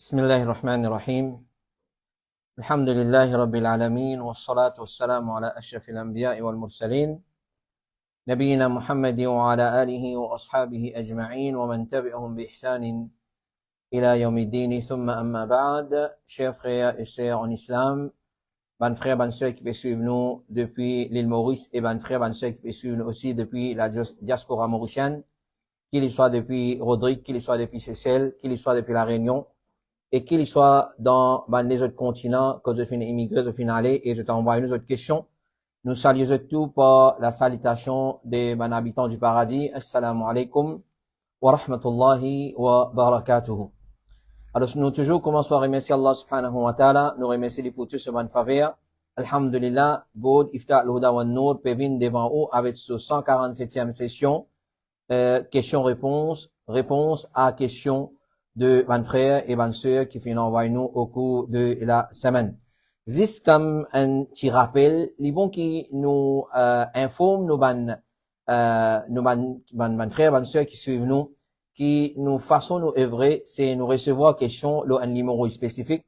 بسم الله الرحمن الرحيم الحمد لله رب العالمين والصلاة والسلام على أشرف الأنبياء والمرسلين نبينا محمد وعلى آله وأصحابه أجمعين ومن تبعهم بإحسان إلى يوم الدين ثم أما بعد. Chers frères et sœurs en islam, bonnes frères, bonnes sœurs qui peuvent suivre nous depuis l'île Maurice et bonnes frères, bonnes sœurs qui peuvent suivre nous aussi depuis la diaspora mauricienne, qu'il y soit depuis Rodrigue, qu'il y soit depuis Seychelles, qu'il y soit depuis la Réunion, et qu'il soit dans les autres continents, que je finis immigré, je finis aller, et je t'envoie une autre question. Nous saluons tout par la salutation des habitants du paradis. Assalamu alaikum wa rahmatullahi wa barakatuhu. Alors, nous toujours commençons par remercier Allah subhanahu wa ta'ala, nous remercier pour tout ce bonne faveur. Alhamdulillah, Bod, Ifta, al-Huda wa Nour, Pévin devant vous avec ce 147e session, question-réponse, réponse à question de ban frères et ban sœurs qui viennent envoyer nous au cours de la semaine. Zis comme un petit rappel, les bons qui nous informent nos ban frères, ban sœurs qui suivent nous, qui nous façon nous œuvrer, c'est nous recevoir question un numéro spécifique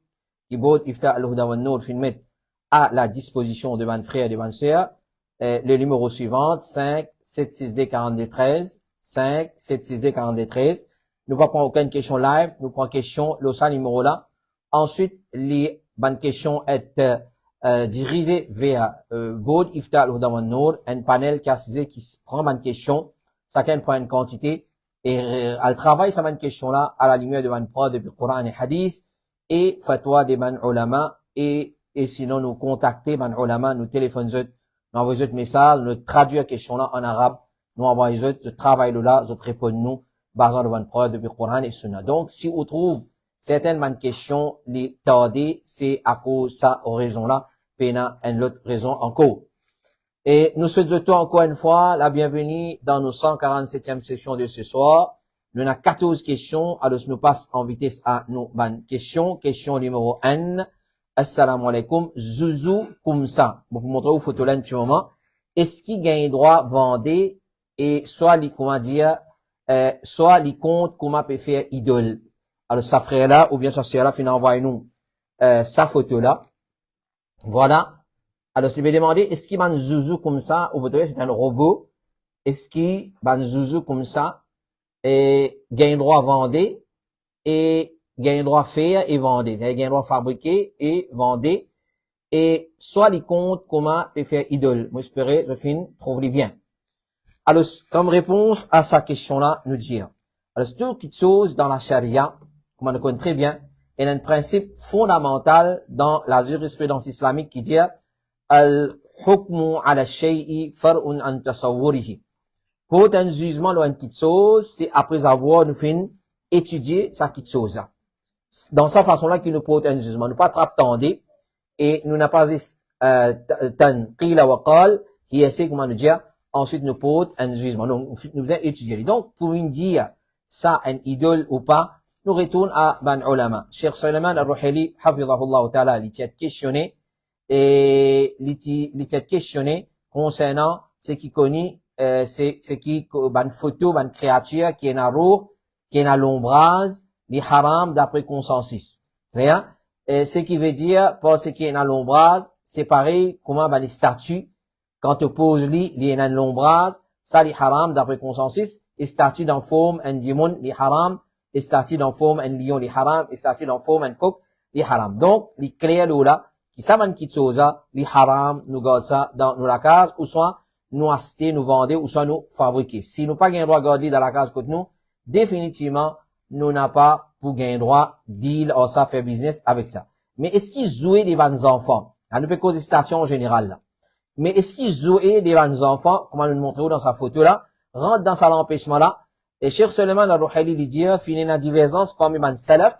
qui Bod Ifta al-Huda wa Nour fin mettre à la disposition de ban frères et de ban sœurs. Le numéro suivant 5 762 42 13 5 762 42 13. Nous pas prendre aucune question live, nous prenons question le ça numéro là. Ensuite, les bonnes questions est dirigées vers Bod Ifta al-Huda wa Nour, un panel qui prend bonne question, chacun prend une quantité et elle travaille sa bonne question là à la lumière de bonne preuve du Coran et Hadith et fatwa des bonnes ulama et sinon nous contacter bonnes ulama, nous téléphonons, nous envoyons message, nous traduire question là en arabe, nous envoyons le travail là, nous répondons nous basant de bonnes preuves depuis le Coran et Sunna. Donc, si on trouve certaines bonnes questions, les tarder, c'est à cause ça, aux raisons là, pena une autre raison encore. Et nous souhaitons encore une fois la bienvenue dans nos 147e session de ce soir. Nous avons 14 questions, alors nous passons en vitesse à nos bonnes questions. Question numéro 1. Assalamu alaikum. Zouzou Koumsa. Bon, pour montrer aux photos là un petit moment. Est-ce qu'il gagne droit vendre et soit les, comment dire, soit les comptes comment peut faire idole. Alors, sa frère là, ou bien sa sœur là, finalement, envoie nous, sa photo là. Voilà. Alors, si vous me demandez, est-ce qu'il y a un zouzou comme ça, ou peut-être c'est un robot, est-ce qu'il y a un zouzou comme ça, et gagne droit à vendre, et gagne droit à faire et vendre. Gagne droit à fabriquer et vendre. Et soit les comptes comment peut faire idole. Moi, j'espère, je finis, trouve-les bien. Alors, comme réponse à sa question-là, nous dire. Alors, c'est toute petite chose dans la charia, comme on le connaît très bien, il y a un principe fondamental dans la jurisprudence islamique qui dit al-hukmu ala shay'i far'un an tasawwurihi. Pour un jugement dans une petite chose, c'est après avoir nous fin étudié sa petite chose. Dans sa façon-là qu'il nous porte un jugement. Nous pas attendre et nous n'a pas tan qila wa qal, qui essaie comment nous dire. Ensuite, nous porte un jugement. Donc, nous avons étudié. Donc, pour nous dire ça, un idole ou pas, nous retournons à Ban Ulama. Cheikh Sulaiman al-Ruhaili, hafidhahullah ta'ala, il t'a questionné, et il t'a questionné concernant ce qui connaît, c'est qui, ban photo, ban créature, qui est dans l'eau, qui est dans l'ombrage, li haram d'après consensus. Rien. Ce qui veut dire, parce qu'il y a une lombrase, c'est pareil, comment, les statues, quand tu poses li y a une lombrase, ça, li haram d'après consensus, et statue dans forme, un dimon, li haram, et statue dans forme, un lion, li haram, et statue dans forme, un coq, li haram. Donc, li créer là, qui savent qui chose, li haram, nous garde ça dans la case, ou soit, nous acheter, nous vendre, ou soit nous fabriquer. Si nous pas gain droit garder dans la case côté nous, définitivement, nous n'a pas pour gain droit deal ou ça faire business avec ça. Mais est-ce qu'ils jouaient des vannes enfants? On ne peut causer station en général là. Mais est-ce qu'ils jouaient des vannes enfants, comme on nous montre dans sa photo là, rentre dans sa l'empêchement là, et Cheikh Suleiman al-Ruhaili lui dit, finit la divergence parmi ban salaf,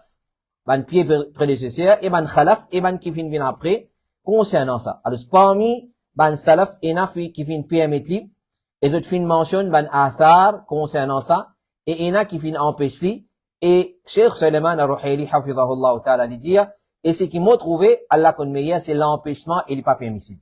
ban pied prédécesseur, et ban khalaf, et ban qui vient après, concernant ça. Alors, parmi ban salaf, et na qui vient pied metli, et autres fin mentionne ban athar, concernant ça, et ena qui fin empêche li, et Cheikh Suleiman al-Ruhaili, hafidhahullah ta'ala, lui dit, et ce qui m'a trouvé, Allah connaît, c'est l'empêchement et les pas permissible.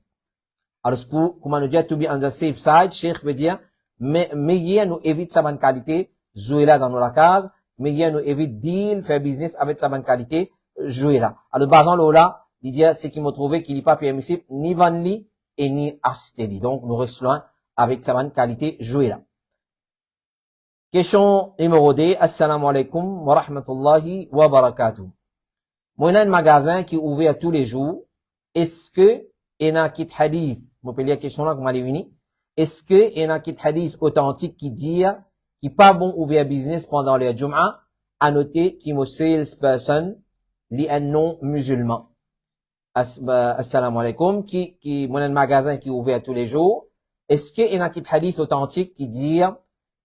Alors, pour, comment nous dire, to be on the safe side, Cheikh veut dire, mais nous évite sa bonne qualité, jouer là dans la case, mais nous évite deal, faire business avec sa bonne qualité, jouer là. Alors, basant là, il dit, c'est qui m'a trouvé qu'il n'est pas permissible, ni vendre li, et ni acheter li. Donc, nous restons loin avec sa bonne qualité, jouer là. Question numéro 2, assalamu alaikum wa rahmatullahi wa barakatuh. Moi, il y a un magasin qui est ouvert tous les jours. Est-ce que, il y a un kit hadith, vous pouvez lire la question là, comme elle est venue. Est-ce que, il y a un kit hadith authentique qui dit, qui pas bon ouvert business pendant les Jum'a, à noter qui est salesperson, li un non musulman. Assalamu alaikum, qui, moi, un magasin qui est ouvert tous les jours. Est-ce que, il y a un kit hadith authentique qui dit,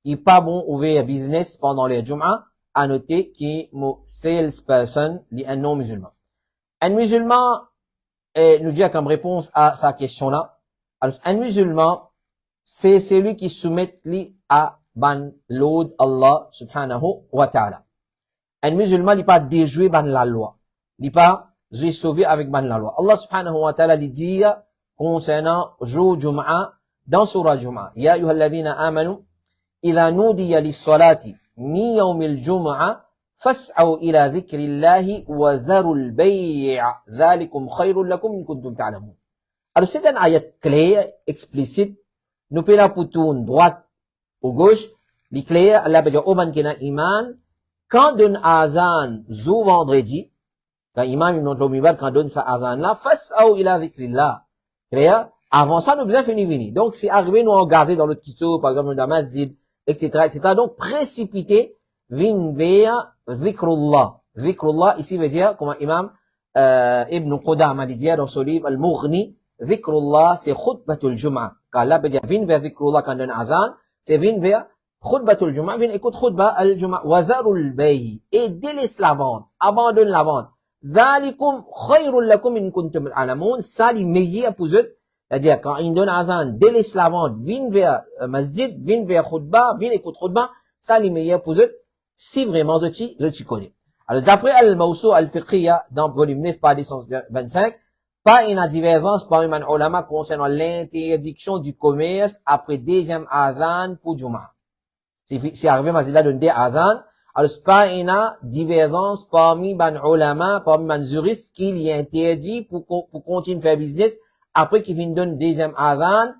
qui pas bon ouvert business pendant les Jum'a, à noter qui est salesperson, li un non musulman. Un musulman, nous dit comme réponse à sa question là. Alors, un musulman, c'est celui qui soumet li à ban l'ode Allah subhanahu wa ta'ala. Un musulman n'est pas déjoué ban la loi. Il n'est pas sauvé avec ban la loi. Allah subhanahu wa ta'ala dit concernant jour Jum'a dans surah Jum'a. Ya ayyuhalladhina amanu idha nudiya lis-salati min yawmil Jum'a fas'aw ila dhikrillahi wa dharul bay' dhalikum khayrun lakum in kuntum ta'lamun. Alors c'est un ayat clair, explicite. Nous pouvons la poutoune droite ou gauche. Les clairs, Allah va dire, oman kena iman, quand donne azan, zou vendredi, quand imam, il montre l'omibad, quand donne sa azan là, fas'aw ila dhikrillah. Clair? Avant ça, nous besoin finir venir. Donc, si arrivé, nous engagés dans l'autre kisso, par exemple, dans masjid, etc., etc. Donc, précipiter, vin vers dhikrullah. Dhikrullah, ici veut dire, comme imam, Ibn Qudama dit dans son livre, Al-Mughni, dhikrullah, c'est khutbatul Jum'a. Quand Allah veut dire, vin vers dhikrullah quand donne azan, c'est vin vers khutbatul Jum'a, vin écoute khutba al-Jum'a, wa dharul bay', et délaisse la vente, abandonne la vente. Dhalikum khayrun lakum in kuntum ta'lamun, ça, les meilleurs pour eux. C'est-à-dire, quand il donne azan, délaisse la vente, vin vers masjid, vin vers khutba, vin écoute khutba, ça, les meilleurs pour eux, si vraiment, je t'y connais. Alors, d'après Al-Mawsu' Al-Fiqhiyya, dans volume 9, page 125, pas une divergence parmi les ulama concernant l'interdiction du commerce après deuxième azan pour Jum'a. Si arrivé, Mazila donne des azan, alors pas une divergence parmi les ulama, parmi les juristes qui y interdit pour continuer à faire business après qu'il vienne donner deuxième azan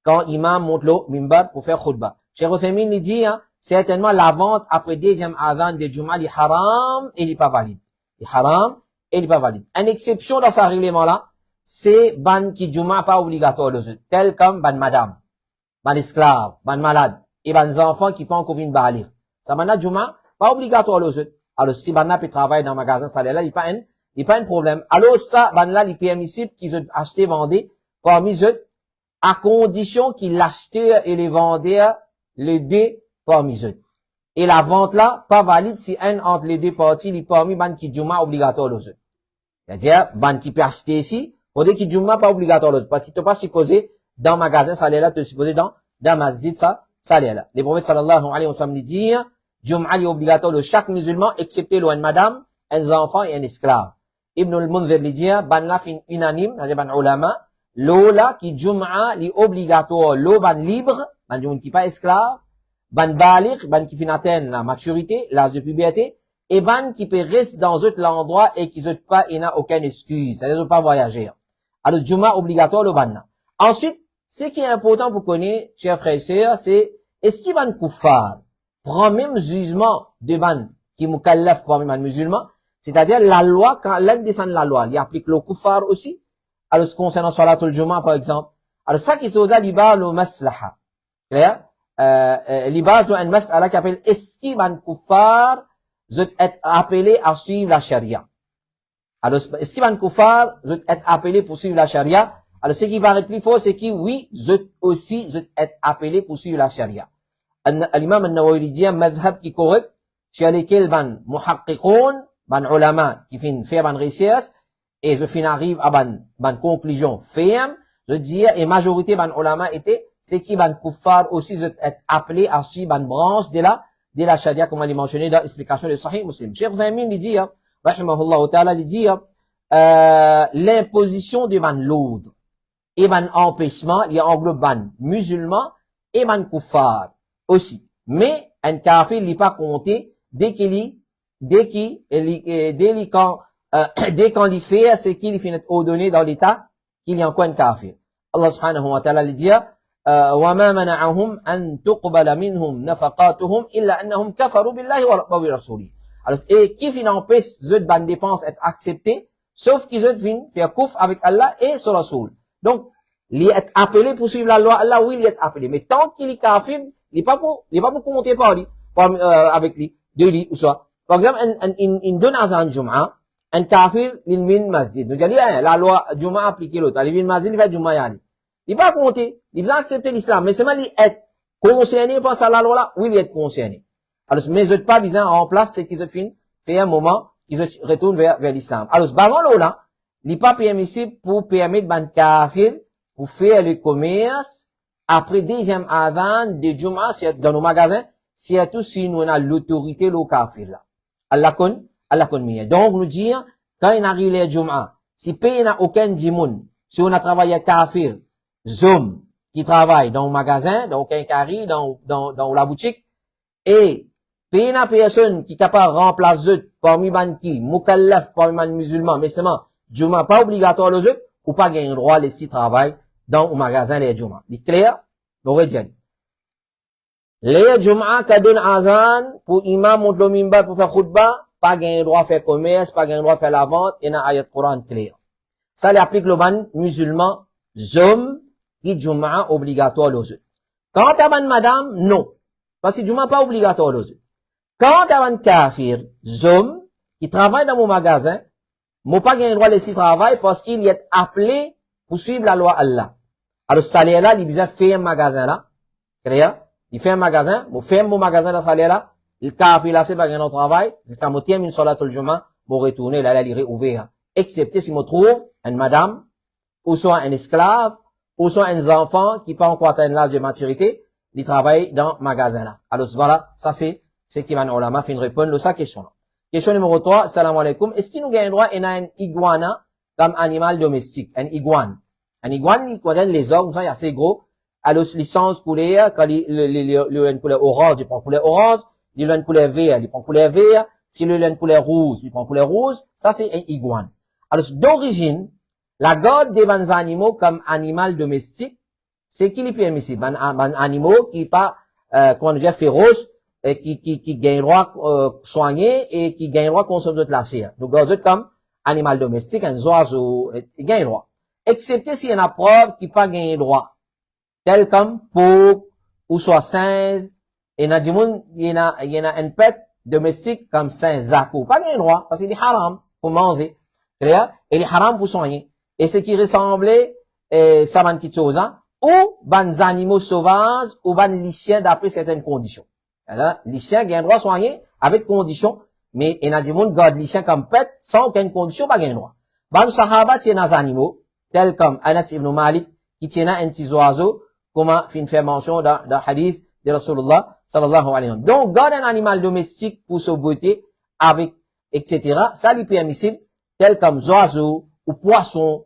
quand imam monte le mimbar pour faire khutbah. Cheikh Ousmane il dit, certainement la vente après deuxième azan de Jum'a est haram et il n'est pas valide. Il est haram et il n'est pas valide. Une exception dans ce règlement-là, c'est ban qui Jum'a pas obligatoire les autres, tel comme ban madame, ban esclave, ban malade, et ban enfants qui pas encore venir balir. Ça ban Jum'a pas obligatoire les autres. Alors si ban peut travailler dans un magasin salaire là, il pas un problème. Alors ça, ban là, il est permissible qu'ils ont acheté, vendé, parmi eux, à condition qu'ils l'achetaient et les vendaient les deux parmi eux. Et la vente là, pas valide si un entre les deux parties, il est parmi ban qui Jum'a obligatoire les autres. C'est-à-dire, ban qui peut acheter ici, pour dire qu'il Jum'a pas obligatoire les autres. Parce que tu n'es pas supposé, dans le magasin salaire là, tu es supposé dans masjid ça, salaire là. Les prophètes sallallahu alayhi wa sallam disent, Jum'a est obligatoire de chaque musulman, excepté une madame, un enfant et un esclave. Ibn al-Munzir dit, ban la fin unanime, c'est-à-dire ban ulama, l'eau là, qui Jum'a est obligatoire, l'eau ban libre, ban qui pas esclave, ban balir, ban qui fin atteindre la maturité, l'âge de puberté, et ban qui peut rester dans autre endroit et qui n'ont pas, il n'a aucune excuse. C'est-à-dire, pas voyager. Alors, Juma obligatoire, le ban. Ensuite, ce qui est important pour connaître, chers frères et sœurs, c'est, est-ce qu'il ban kuffar prend même jugement de ban qui mukallaf pour un musulman? C'est-à-dire, la loi, quand l'un descend la loi, il applique le kuffar aussi. Alors, ce concernant Salatul Juma, par exemple. Alors, ça qui se dit, liba le maslaha. Clair? Liba, c'est une mas'ala qui appelle, est-ce qu'il ban kuffar doit être appelé à suivre la charia? Alors, est-ce qu'il ban kuffar doit être appelé pour suivre la charia? Alors, ce qui paraît plus fort, c'est que oui, aussi doit être appelé pour suivre la charia. L'imam al-Nawawi dit un madhab qui est correct, sur lequel ban muhaqqiqoun, ban ulama, qui fait ban recherche, et je fin arrive à ban conclusion ferme, je dis, et majorité ban ulama était, c'est qui ban kuffar aussi doit être appelé à suivre ban branche de la charia, comme on l'a mentionné dans l'explication de Sahih Muslim. Cheikh Zaymin, il dit, rahimahullah ta'ala, il dit, l'imposition de ban l'ordre, et ban empêchement, il y a englobe ban musulman, et ban kuffar aussi. Mais, un kafir, il n'est pas compté, dès qu'on l'y fait, c'est qu'il finit ordonné dans l'état qu'il y a encore un kafir. Allah subhanahu wa ta'ala dit, وَمَا مَنَعَهُمْ أَن تُقْبَلَ مِنْهُمْ نَفَقَاتُهُم إِلَّا أَنَّهُمْ كَفَرُوا بِاللَّهِ وَرَسُولِهِ. Alors, et qui fin empêche cette bonne dépense être acceptée, sauf qu'ils ont fin faire kufr avec Allah et son Rasoul. Donc, il est appelé pour suivre la loi Allah, oui, il est appelé. Mais tant qu'il est kafir, il n'est pas pour compter par lui, avec lui, de lui, ou soit. Par exemple, il donne un Jum'a, un kafir, il vient masjid. Nous disons, la loi Jum'a appliquée l'autre. Il vient masjid, il fait Jum'a yani. Il n'est pas compté. Il vient accepter l'islam. Mais c'est mal, il est concerné par sa loi là, oui, il est concerné. Alors, mais ils n'ont pas besoin en place, c'est qu'ils ont fait un moment, qu'ils retournent vers l'islam. Alors, basant là, il n'est pas permissible pour permettre ban kafir, pour faire le commerce, après deuxième adhan de Jum'a, dans nos magasins, surtout si nous avons l'autorité, le kafir là. Allah kon miya. Donc, nous dire, quand il arrive les Jum'a, si pays n'a aucun djimoun, si on a travaillé kafir, zoom, qui travaille dans le magasin, dans aucun carré, dans la boutique, et pays n'a personne qui est capable de remplacer parmi banki, mukallaf, parmi man musulman, mais seulement, Jum'a pas obligatoire les autres, ou pas gagner droit les six travail dans le magasin les Jum'a. C'est clair? L'aurait dit. Les Jum'a qui donnent azan pour imam monte le mimbar pour faire khutbah, pas gagner droit faire commerce, pas gagner droit faire la vente, et dans ayat Coran clair. Ça l'applique le ban musulman, zom, qui Jum'a obligatoire aux autres. Quand à ban madame, non. Parce que Jum'a pas obligatoire aux autres. Quand à ban kafir, zom, qui travaille dans mon magasin, moi pas gagner droit laisser travail parce qu'il est appelé pour suivre la loi Allah. Alors, ce salaire-là, il vient faire un magasin là. Clair? Il fait un magasin, moi fait mon magasin dans ce salaire-là. Le kafir là, c'est pas gagner au travail. Jusqu'à moi tiens une salatul Jum'a, moi retourner là, il est ouvert. Excepté si moi trouve une madame, ou soit un esclave, ou soit un enfant qui pas encore atteint l'âge de maturité, il travaille dans le magasin là. Alors, voilà, ça c'est qui va nous ulama fin répondre à sa question là. Question numéro 3, salam alaikum. Est-ce qu'il nous gagne droit à une iguana comme animal domestique? Un iguane. Un iguane, il concerne les orgues, ça, il est assez gros. Alors, licence couleur, quand le couleur orange, il prend couleur orange. Le couleur vert, il prend couleur vert. Si le couleur rouge, il prend couleur rouge. Ça, c'est un iguane. Alors, d'origine, la garde des bons animaux comme animal domestique, c'est qu'il est permissible. Un animaux qui pas, comment dire, féroce, et qui gagne droit, soigner, et qui gagne droit consommer de la chair. Donc, garde comme animal domestique, un oiseau, il gagne droit. Excepté s'il y en a preuve qui pas gagné droit. Tel comme pour, ou soit singe, et il y en a une pet domestique comme singe, zakou. Pas gagné droit, parce qu'il est haram pour manger. Clair? Il est haram pour soigner. Et ce qui ressemblait, ça van qui chose, ou ban animaux sauvages, ou ban les chiens d'après certaines conditions. Alors, les chiens gagnent droit soigner avec conditions, mais il y en a des gens gardent les chiens comme pet sans aucune condition, pas gagné droit. Ban sahaba tiennent des animaux, tels comme Anas ibn Malik, qui tient un petit oiseau, comme fait mention dans hadith de Rasulullah, sallallahu alayhi wa sallam. Donc, garder un animal domestique pour sa beauté, avec, etc., ça lui permissible, tel comme oiseaux, ou poissons,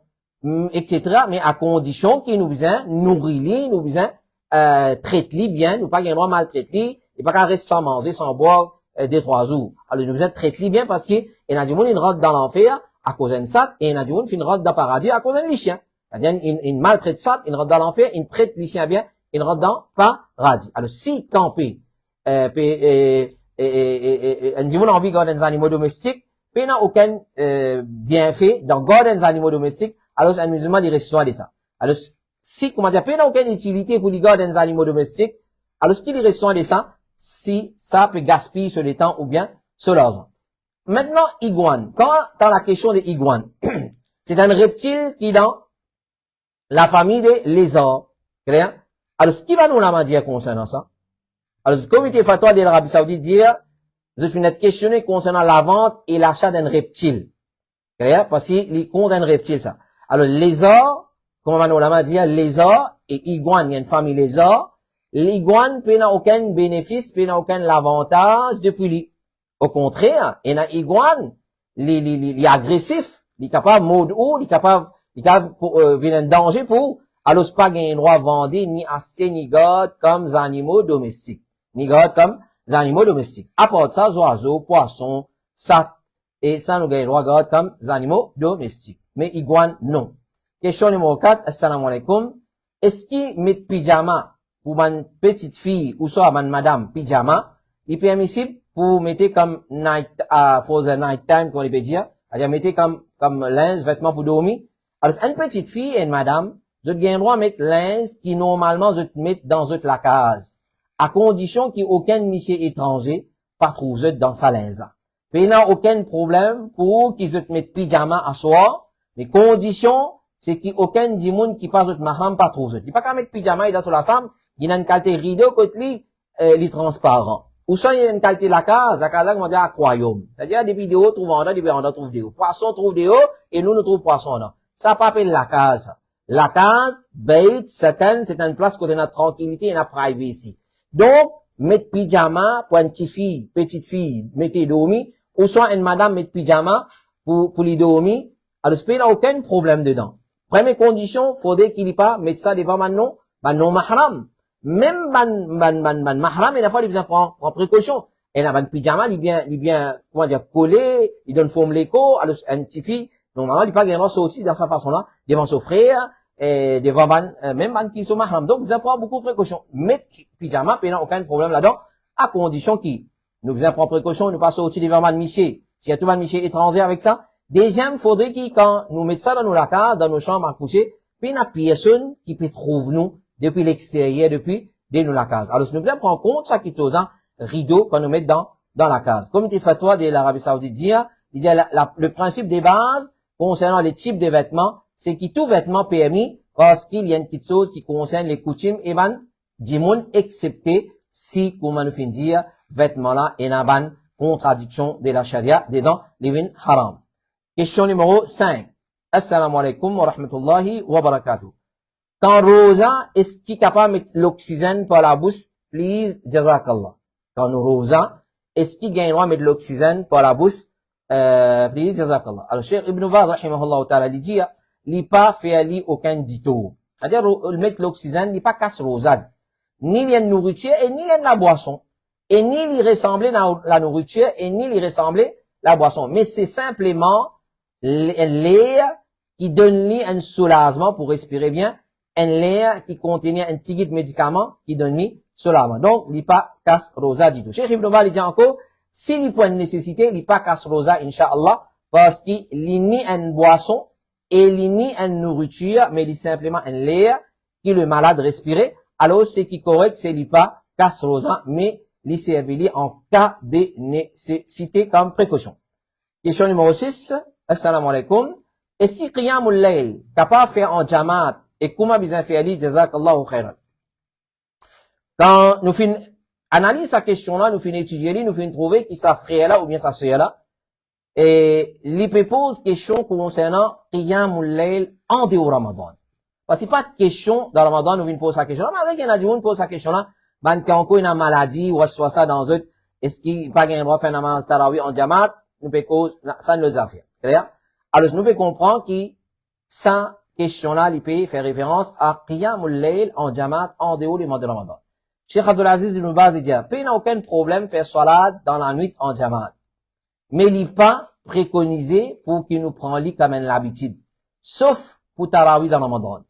etc., mais à condition qu'il nous vient nourrir, nous vient, traiter bien, nous pas gagner droit maltraiter, et pas qu'à rester sans manger, sans boire, des 3 jours. Alors, nous êtes traité bien parce que, il y a du monde, il rentre dans l'enfer à cause d'un sat, et il y a du monde, il rentre dans le paradis à cause d'un lichien. C'est-à-dire, il maltraite sat, il rentre dans l'enfer, il traite lichien bien, il rentre dans le paradis. Alors, si campé, un du monde a envie de garder des animaux domestiques, puis il n'a aucun, bienfait dans garder des animaux domestiques, alors, un musulman, il reçoit de ça. Alors, si, comment dire, puis il n'a aucune utilité pour garder des animaux domestiques, alors, ce qu'il reçoit de ça, si ça peut gaspiller sur le temps ou bien sur l'argent. Maintenant, iguane. Quand, dans la question des iguanes, c'est un reptile qui est dans la famille des lézards. Clair? Alors, ce qui va nous la dire concernant ça? Alors, le comité fatwa de l'Arabie Saoudite dit, je suis net questionné concernant la vente et l'achat d'un reptile. Clair? Parce qu'il compte un reptile, ça. Alors, lézard, comme on l'a dit, lézard et iguane, il y a une famille lézard. L'iguane n'a aucun bénéfice, n'a aucun avantage depuis lui. Au contraire, il y a iguane, il est agressif, il est capable de mode haut, il est capable, venir un danger pour, alors c'est pas gagner droit à vendre, ni acheter, ni garder comme animaux domestiques. Ni garder comme animaux domestiques. À part de ça, oiseaux, poissons, ça, et ça nous gagne droit à garder comme animaux domestiques. Mais iguane, non. Question numéro 4, assalamu alaikum. Est-ce qu'il met pyjama pour une petite fille, ou soit une madame pyjama, il est permissible pour mettre comme night, for the night time, qu'on peut dire, c'est-à-dire mettre comme linge, vêtements pour dormir. Alors, une petite fille et une madame, vous avez le droit de mettre linge qui normalement vous mettre dans la case, à condition qu'il n'y ait aucun monsieur étranger pas trouvé dans sa linge là. Puis il n'y a aucun problème pour qu'ils vous mettent pyjama à soir, mais condition, c'est qu'il n'y ait aucun dimoun qui passe votre mahram pas trouvé. Il n'y a pas qu'à mettre pyjama, il est sur la chambre, il y a une qualité rideau côté li transparent. Ou soit il y a une qualité la case là, on dit aquarium. C'est-à-dire des vidéos trouvent en des vérandas trouvent des hauts. Poisson trouve des hauts, et nous trouvons poisson là. Ça pas appelé la case. La case, bait, second, c'est une place où on a tranquillité et la privacy. Donc, mettre pyjama pour une petite fille, mettez dormir, ou soit une madame mettre pyjama pour les dormir, alors il n'y a aucun problème dedans. Première condition, faudrait qu'il n'y ait pas mettre ça devant non mahram. Même mahram, il a fallu bien prendre précaution. Et là, pyjama, il bien, comment dire, collé, il donne forme l'écho, alors une petite fille, normalement, il pas gagner sortir dans sa façon-là, devant son frère, et devant même qui sont mahram. Donc, vous prenez beaucoup de précautions. Mettre pyjama, il n'y a aucun problème là-dedans, à condition qu'il nous prend précaution, ne pas sortir devant monsieur. S'il y a tout un monsieur étranger avec ça, deuxième, faudrait qu'il, quand nous mettons ça dans nos lacages, dans nos chambres à coucher, puis il y a personne qui peut trouver nous depuis l'extérieur, depuis nos lacages. Alors, si nous devons prendre compte, ça qui est aux rideau qu'on nous met dans la case. Comme il fait fatwa de l'Arabie Saoudite dit, le principe des bases concernant les types de vêtements, c'est que tout vêtement permis parce qu'il y a une petite chose qui concerne les coutumes et dimoun, excepté si, comme on nous fait dire, vêtements là, et n'a ban contradiction de la charia, dedans, les vins haram. Question numéro 5. Assalamu alaikum wa rahmatullahi wa barakatuh. Quand Rosa, est-ce qu'il est capable de mettre l'oxygène par la bouche? Please, jazakallah. Quand nous Rosa, est-ce qu'il gagne le droit de mettre l'oxygène par la bouche? Please, jazakallah. Alors, Cheikh Ibn Baz, rahimahullah ta'ala, il dit, il n'a pas fait aucun dito. C'est-à-dire, mettre l'oxygène, il n'est pas casse Rosa. Ni la nourriture, et ni la boisson. Et ni il ressemblait la nourriture, et ni il ressemblait la boisson. Mais c'est simplement l'air qui donne lui un soulagement pour respirer bien, un l'air qui contenait un petit médicament qui donne lui soulagement. Donc, il n'est pas casse rosa du tout. Cheikh Ibn Baz dit encore, s'il n'y a pas une nécessité, il n'est pas casse rosa, incha'Allah, parce qu'il n'y a une boisson, et il n'y a une nourriture, mais il est simplement un l'air qui le malade respirait. Alors, ce qui est correct, c'est qu'il n'est pas casse rosa, mais il s'est en cas de nécessité comme précaution. Question numéro 6. Assalamu alaikum. Est-ce qu'il qiyamul layl, capable de faire en jamaat, et comment bien faire ali, jazakallahu khairan. Quand nous finissons, analyse sa question-là, nous finissons étudier, nous finissons trouver qui sa frère là, ou bien sa sœur là, et lui pose question concernant qiyamul layl en dehors Ramadan. Parce que c'est pas de question dans Ramadan, nous venons poser sa question là, malgré qu'il y en a du monde pose sa question là, ben, quand on a une maladie, ou soit ça dans eux, est-ce qu'il pas gagné droit faire namaz tarawih en jamaat, nous peut cause, ça ne nous a fait. Clair? Alors, nous pouvons comprendre que, cette question-là, il peut faire référence à qiyamul layl en jamaat en dehors du mois de Ramadan. Cheikh Abdelaziz Ibn Baz dit, il n'a aucun problème faire salat dans la nuit en jamaat. Mais il n'est pas préconisé pour qu'il nous prenne lit comme l'habitude. Sauf pour Tarawih dans Ramadan.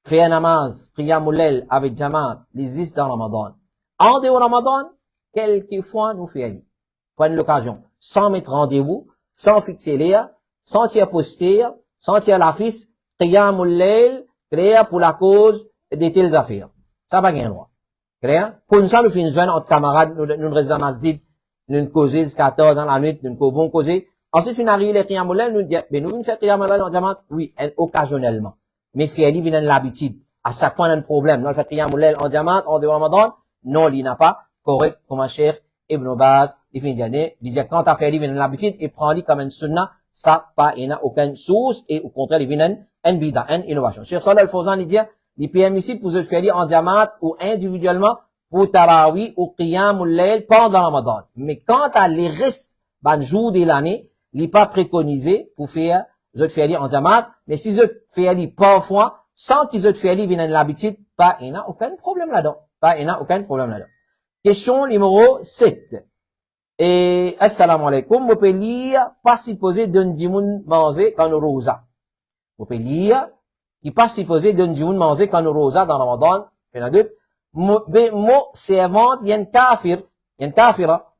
Faire namaz, qiyamul layl avec jamaat, l'existe dans Ramadan. En dehors Ramadan, quelquefois nous faisons lit. Prenez l'occasion. Sans mettre rendez-vous, sans fixer l'air, sans tirer poster, sans tirer l'affiche, qiyamul layl, clair pour la cause de telles affaires. Ça va gagner droit. Clair? Pour nous, nous finissons entre camarades, nous réservons masjid, nous causons 14 dans la nuit, nous pouvons causer. Ensuite, nous arrivons les qiyamul layl, nous disons, ben, nous venons faire qiyamul layl en jamaat? Oui, occasionnellement. Mais fiali vient l'habitude. À chaque fois, on a un problème. Nous fait qiyamul layl en jamaat, en dehors Ramadan. Non, il n'a pas correct, comme un Cheikh Ibn Baz, il finit d'année, il dit, quand t'as fait vient l'habitude, et prend-lui comme une sunna, ça, pas, il n'a aucune source, et au contraire, il vient une bida, une innovation. Cheikh Salih Al-Fawzan, il dit, il permet ici pour se faire en jamaat, ou individuellement, pour tarawih, ou qiyamul layl, pendant Ramadan. Mais quant à les restes, ban jour de l'année, il n'est pas préconisé pour faire, zot faire en jamaat, mais si zot faire parfois, sans qu'ils zot faire viennent l'habitude, pas, il n'a aucun problème là-dedans. Pas, il n'a aucun problème là-dedans. Question numéro 7. Et, assalamu alaikum, vous pouvez lire, pas supposé d'un dimoun manger quand nous rosa. Vous pouvez lire, qui pas supposé d'un dimoun manger quand nous rosa dans Ramadan, il y en a deux. Mo servante, il y a un kafira,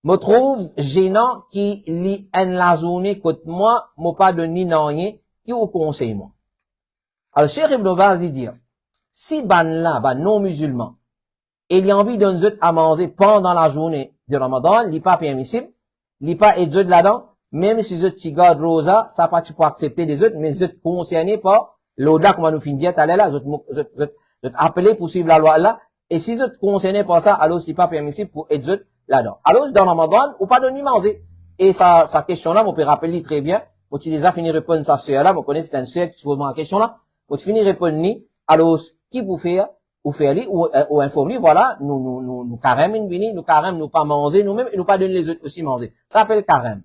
me trouve gênant qui lit en la journée côté moi, mo pas de ni rien, qui vous conseille moi. Alors, Cheikh Ibn Baz dit, si ban là, ban non musulman, il y a envie d'un zut à manger pendant la journée de Ramadan, il n'est pas permissible, il n'est pas éduqué là-dedans, même si zut tu gardes rosa, ça pas tu peux accepter des autres, mais zut concerné par l'au-delà, comme nous finit tout à l'heure là, zut appelé pour suivre la loi là, et si zut concerné par ça, alors c'est pas permissible pour éduquer là-dedans. Alors, dans Ramadan, ou pas de ni manger. Et sa question là, on peut rappeler très bien, quand tu déjà fini de répondre sa sœur là, on connaît c'est un sœur qui se pose la question là, quand tu finis de répondre ni, alors, qui pour faire, ou faire li, ou informer, voilà, nous carême, nous carême, nous pas manger, nous-mêmes, et nous pas donner les autres aussi manger. Ça s'appelle carême.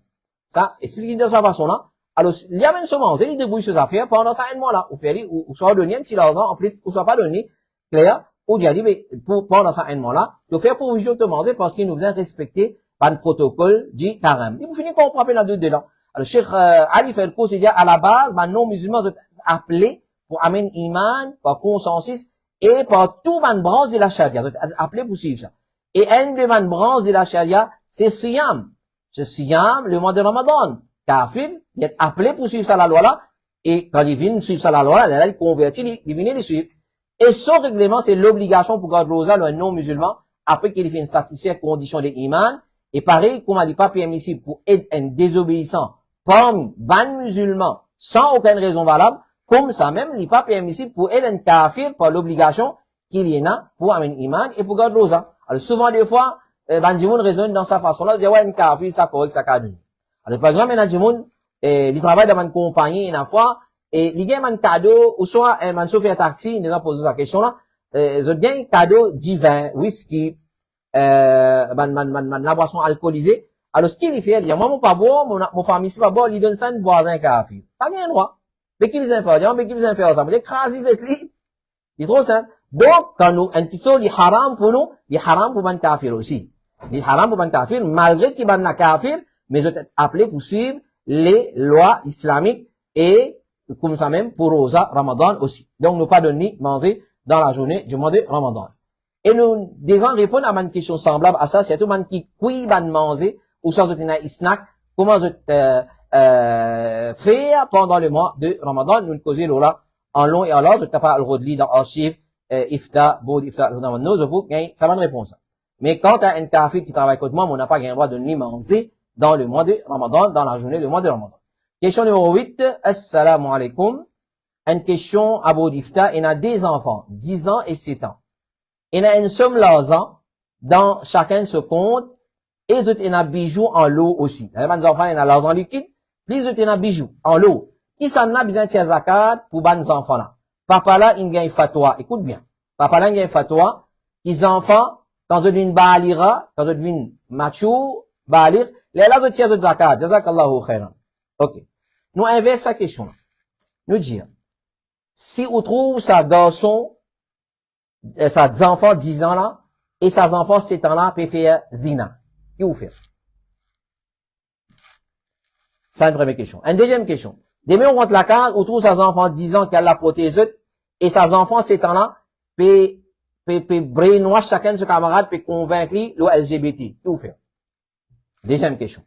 Ça, explique de sa façon là. Alors, il y a même se manger, il débrouille ses affaires pendant ça un mois là, ou faire li, ou soit donner un petit argent, en plus, ou soit pas donné, clair, ou dire dit, mais, pendant ça un mois là, de faire provision de manger parce qu'il nous vient respecter, par le protocole du carême. Et vous finissez qu'on prend la deux dedans. Alors, Cheikh, Ali fait le cours, c'est-à-dire, à la base, non musulmans sont appelés pour amener iman, par consensus, et par tout man branche de la charia. Vous êtes appelé pour suivre ça. Et un des man branche de la charia, c'est Siyam. C'est Siyam, le mois de Ramadan. Kafir, il est appelé pour suivre ça la loi là, et quand il vient suivre ça la loi là, il convertit, il vient les suivre. Et son règlement, c'est l'obligation pour garder rosa, le non-musulman, après qu'il vienne satisfaire les conditions de iman, et pareil, comme on dit pas permissible pour être un désobéissant, parmi ban musulman, sans aucune raison valable, comme ça même, il n'est pas permissible pour être un kafir par l'obligation qu'il y en a pour amener iman et pour garder rosa. Alors souvent des fois, Bandimoun raisonne dans sa façon là, il dit ouais, un kafir, ça correct, ça cadre. Alors par exemple, Bandimoun, il travaille dans une compagnie une fois, et il gagne un cadeau, ou soit un chauffeur taxi, il nous a posé sa question là, ils ont bien un cadeau divin, whisky, la boisson alcoolisée. Alors ce qu'il fait, il dit moi, mon pas boire, mon famille c'est pas boire, il donne ça à un voisin kafir. Pas bien droit. Mais qui vous infère, mais qui vous infère ça? Vous dites, crasi cette livre. C'est trop simple. Donc, quand nous, un petit saut, il haram pour nous, il haram pour ban kafir aussi. Il haram pour ban kafir, malgré qu'il ban la kafir, mais vous êtes appelé pour suivre les lois islamiques et, comme ça même, pour Rosa, Ramadan aussi. Donc, nous pas donner manger dans la journée du mois de Ramadan. Et nous, des gens répondent à une question semblable à ça, c'est tout le monde qui couille ban manger, ou sans autre snack, comment vous faire pendant le mois de Ramadan, nous le causons là, en long et en large, je ne pas le redire dans l'archive, Ifta, Boud, Ifta, nous, vous gagnez, ça va une réponse. Mais quand à un kafir qui travaille contre moi, on n'a pas le droit de ni manger dans le mois de Ramadan, dans la journée du mois de Ramadan. Question numéro 8, assalamu alaikum. Une question à Boud Ifta, il a des enfants, 10 ans et 7 ans. Il a une somme d'argent dans chacun de ce compte, et il a bijoux en lot aussi. Les enfants, il a l'argent liquide, plus il a bijoux en lot. Qui s'en a besoin de zakat pour les enfants là? Papa là, il gagne fatwa. Écoute bien. Papa là, il gagne fatwa. Les enfants, quand ils deviennent balira, quand ils deviennent mature, balir, les là, ils tirent zakat. Jazakallahu khairan. Ok. Nous inversons sa question là. Nous disons, si on trouve sa garçon, sa enfant 10 ans là, et ses enfants, ces temps-là, peuvent faire zina. Qui vous fait? C'est une première question. Une deuxième question. Demain, on rentre la case, on trouve ses enfants 10 ans qu'elle a protégé, et ses enfants, ces temps-là, peuvent brainwash chacun de ses camarades, peuvent convaincre le LGBT. Qui vous fait? Deuxième question.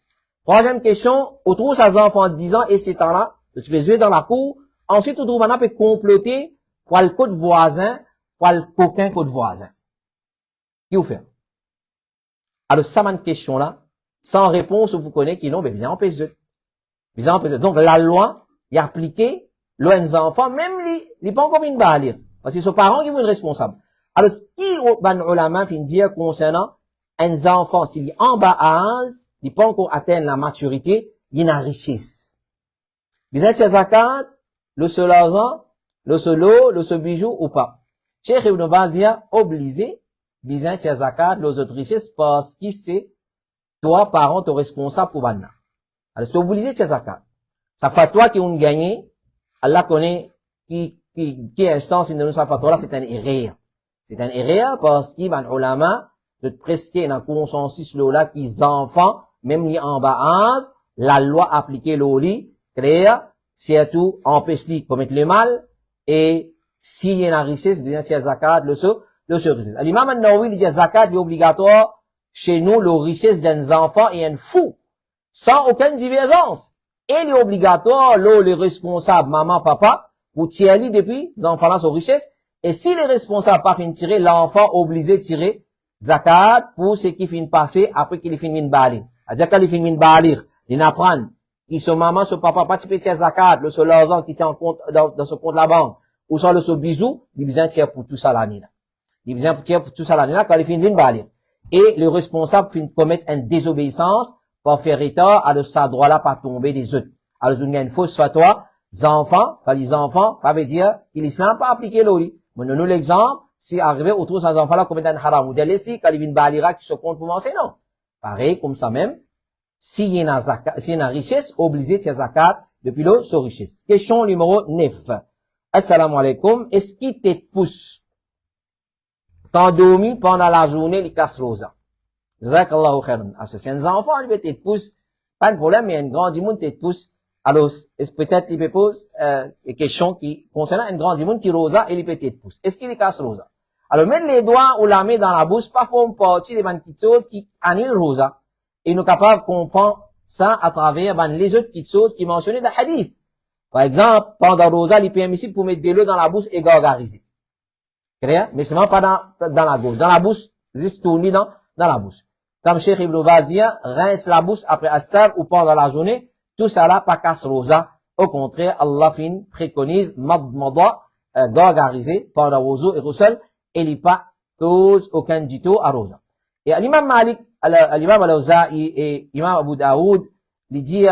Troisième question, on trouve ses enfants 10 ans et ces temps-là, tu peux jouer dans la cour. Ensuite, on trouve maintenant peut comploter pour le code voisin, pour le coquin code voisin. Qui vous fait? Alors, ça, une question-là, sans réponse, vous connaissez qui non, mais bien en PS2. Bien en PS2. Donc, la loi, est appliquée, les enfants, même les pas encore une balle. Parce que c'est ses parents qui vont être responsables. Alors, ce qu'il va ulama fin dire concernant un enfant, s'il est en bas âge, il n'est pas encore atteint la maturité, il y a une richesse. Vous êtes zakat, le seul argent, le seul eau, le seul bijou ou pas. Cheikh Ibn Baz dit, obligé, vous êtes zakat, les autres richesses, parce que c'est toi, parent, tu es responsable pour banna. Alors, c'est obligé de zakat. Ça fait toi qui ont gagné, Allah connaît qui instance de nous, ça fait toi là, c'est un erreur. C'est un erreur parce qu'il y a un ulama, de presque un consensus là, qu'ils enfants, même les en bas âge, la loi appliquée l'oli, clair, surtout, empêche les commettre le mal, et s'il y a une richesse, bien sûr, zakat, le richesse. L'imam An-Nawawi, il dit zakat est obligatoire chez nous, la richesse d'un enfant et un fou, sans aucune divergence. Et il est obligatoire, là, les responsables, maman, papa, pour tirer depuis, les enfants là, sont richesses. Et si les responsables pas fin tirer, l'enfant obligé de tirer zakat pour ce qui finit passer après qu'il finit de balir. C'est-à-dire qu'il finit de balir, il apprend qui son maman, son papa, pas tirer zakat, le seul argent qui tient en compte, dans ce compte la banque, ou soit le seul bisou, il besoin tirer pour tout ça l'année là. Il besoin tirer pour tout ça l'année là quand il finit de balir. Et le responsable finit de commettre une désobéissance pour faire état à de sa droit là pas tomber des autres. Alors, il y a une fausse fatwa, les enfants, quand les enfants, ça veut dire que l'islam pas appliqué l'ori. Mais nous, l'exemple, si arrivé autour de ces enfants-là, comme un haram, ou dire, si, quand il y a une balira qui se compte pour manger, non. Pareil, comme ça même, s'il y a une richesse, obligé de zakat, depuis là, sur richesse. Question numéro 9. Assalamu alaikum. Est-ce qu'il te pousse? T'en dormi pendant la journée, les casse rosa. Jazakallahu khairan. C'est un enfant, il te pousse. Pas de problème, mais un grand monde te pousse. Alors, est-ce peut-être il peut poser une question qui concernant un grand monde qui rosa et il peut être pousse. Est-ce qu'il est casse rosa? Alors, mettre les doigts ou la main dans la bouche, pas font partie des petites choses qui annulent rosa. Et nous sommes capables de comprendre ça à travers les autres petites choses qui mentionnaient dans le hadith. Par exemple, pendant rosa, il est permissible pour mettre de l'eau dans la bouche et gargariser. Clair? Mais seulement pas dans la bouche. Dans la bouche, juste tourner dans la bouche. Comme Cheikh Ibn Baz dit, rince la bouche après assar ou pendant la journée. Tout ça là, pas casse rosa. Au contraire, Allah préconise, gargariser pendant rosa et roussel, et il pas cause aucun dito à rosa. Et l'imam Malik, l'imam Al-Awza'i et l'imam Abu Daoud, il dit,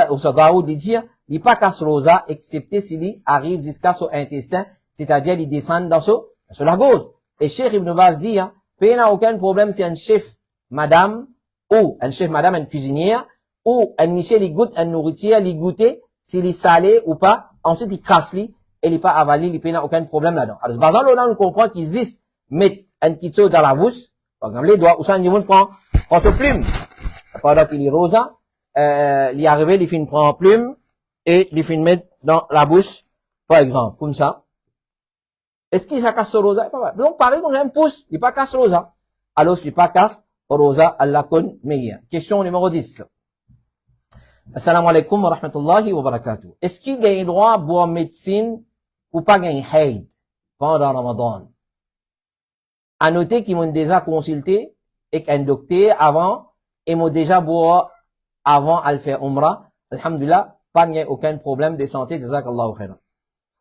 il pas casse rosa, excepté s'il arrive jusqu'à son intestin, c'est-à-dire il descend sur la gauche. Et Cheikh Ibn Baz dit, il n'a aucun problème si un chef, madame, ou un chef, madame, une cuisinière, ou un Michel, il goûte, un nourriture, il goûter, s'il est salé ou pas, ensuite il casse lui, et il n'est pas avalé, il n'a aucun problème là-dedans. Alors, par exemple, là, on comprend qu'il existe, mettre un petit chose dans la bouche, par exemple, les doigts, ou ça, on prend ce plume. Pendant qu'il est rosa, il est arrivé, il finit prendre plume, et il finit mettre dans la bouche, par exemple, comme ça. Est-ce qu'il ça casse rosa? Donc, pareil, on a un pouce, il pas casse rosa. Alors, s'il pas casse rosa, Allah connaît meilleur. Question numéro 10. Assalamu alaikum wa rahmatullahi wa barakatuh. Est-ce qu'il gagne droit à boire médecine ou pas gagner haid pendant Ramadan? À noter qu'ils m'ont déjà consulté avec un docteur avant et m'ont déjà boire avant à le faire umrah. Alhamdulillah, pas gagner aucun problème de santé. Jazakallahu khairan.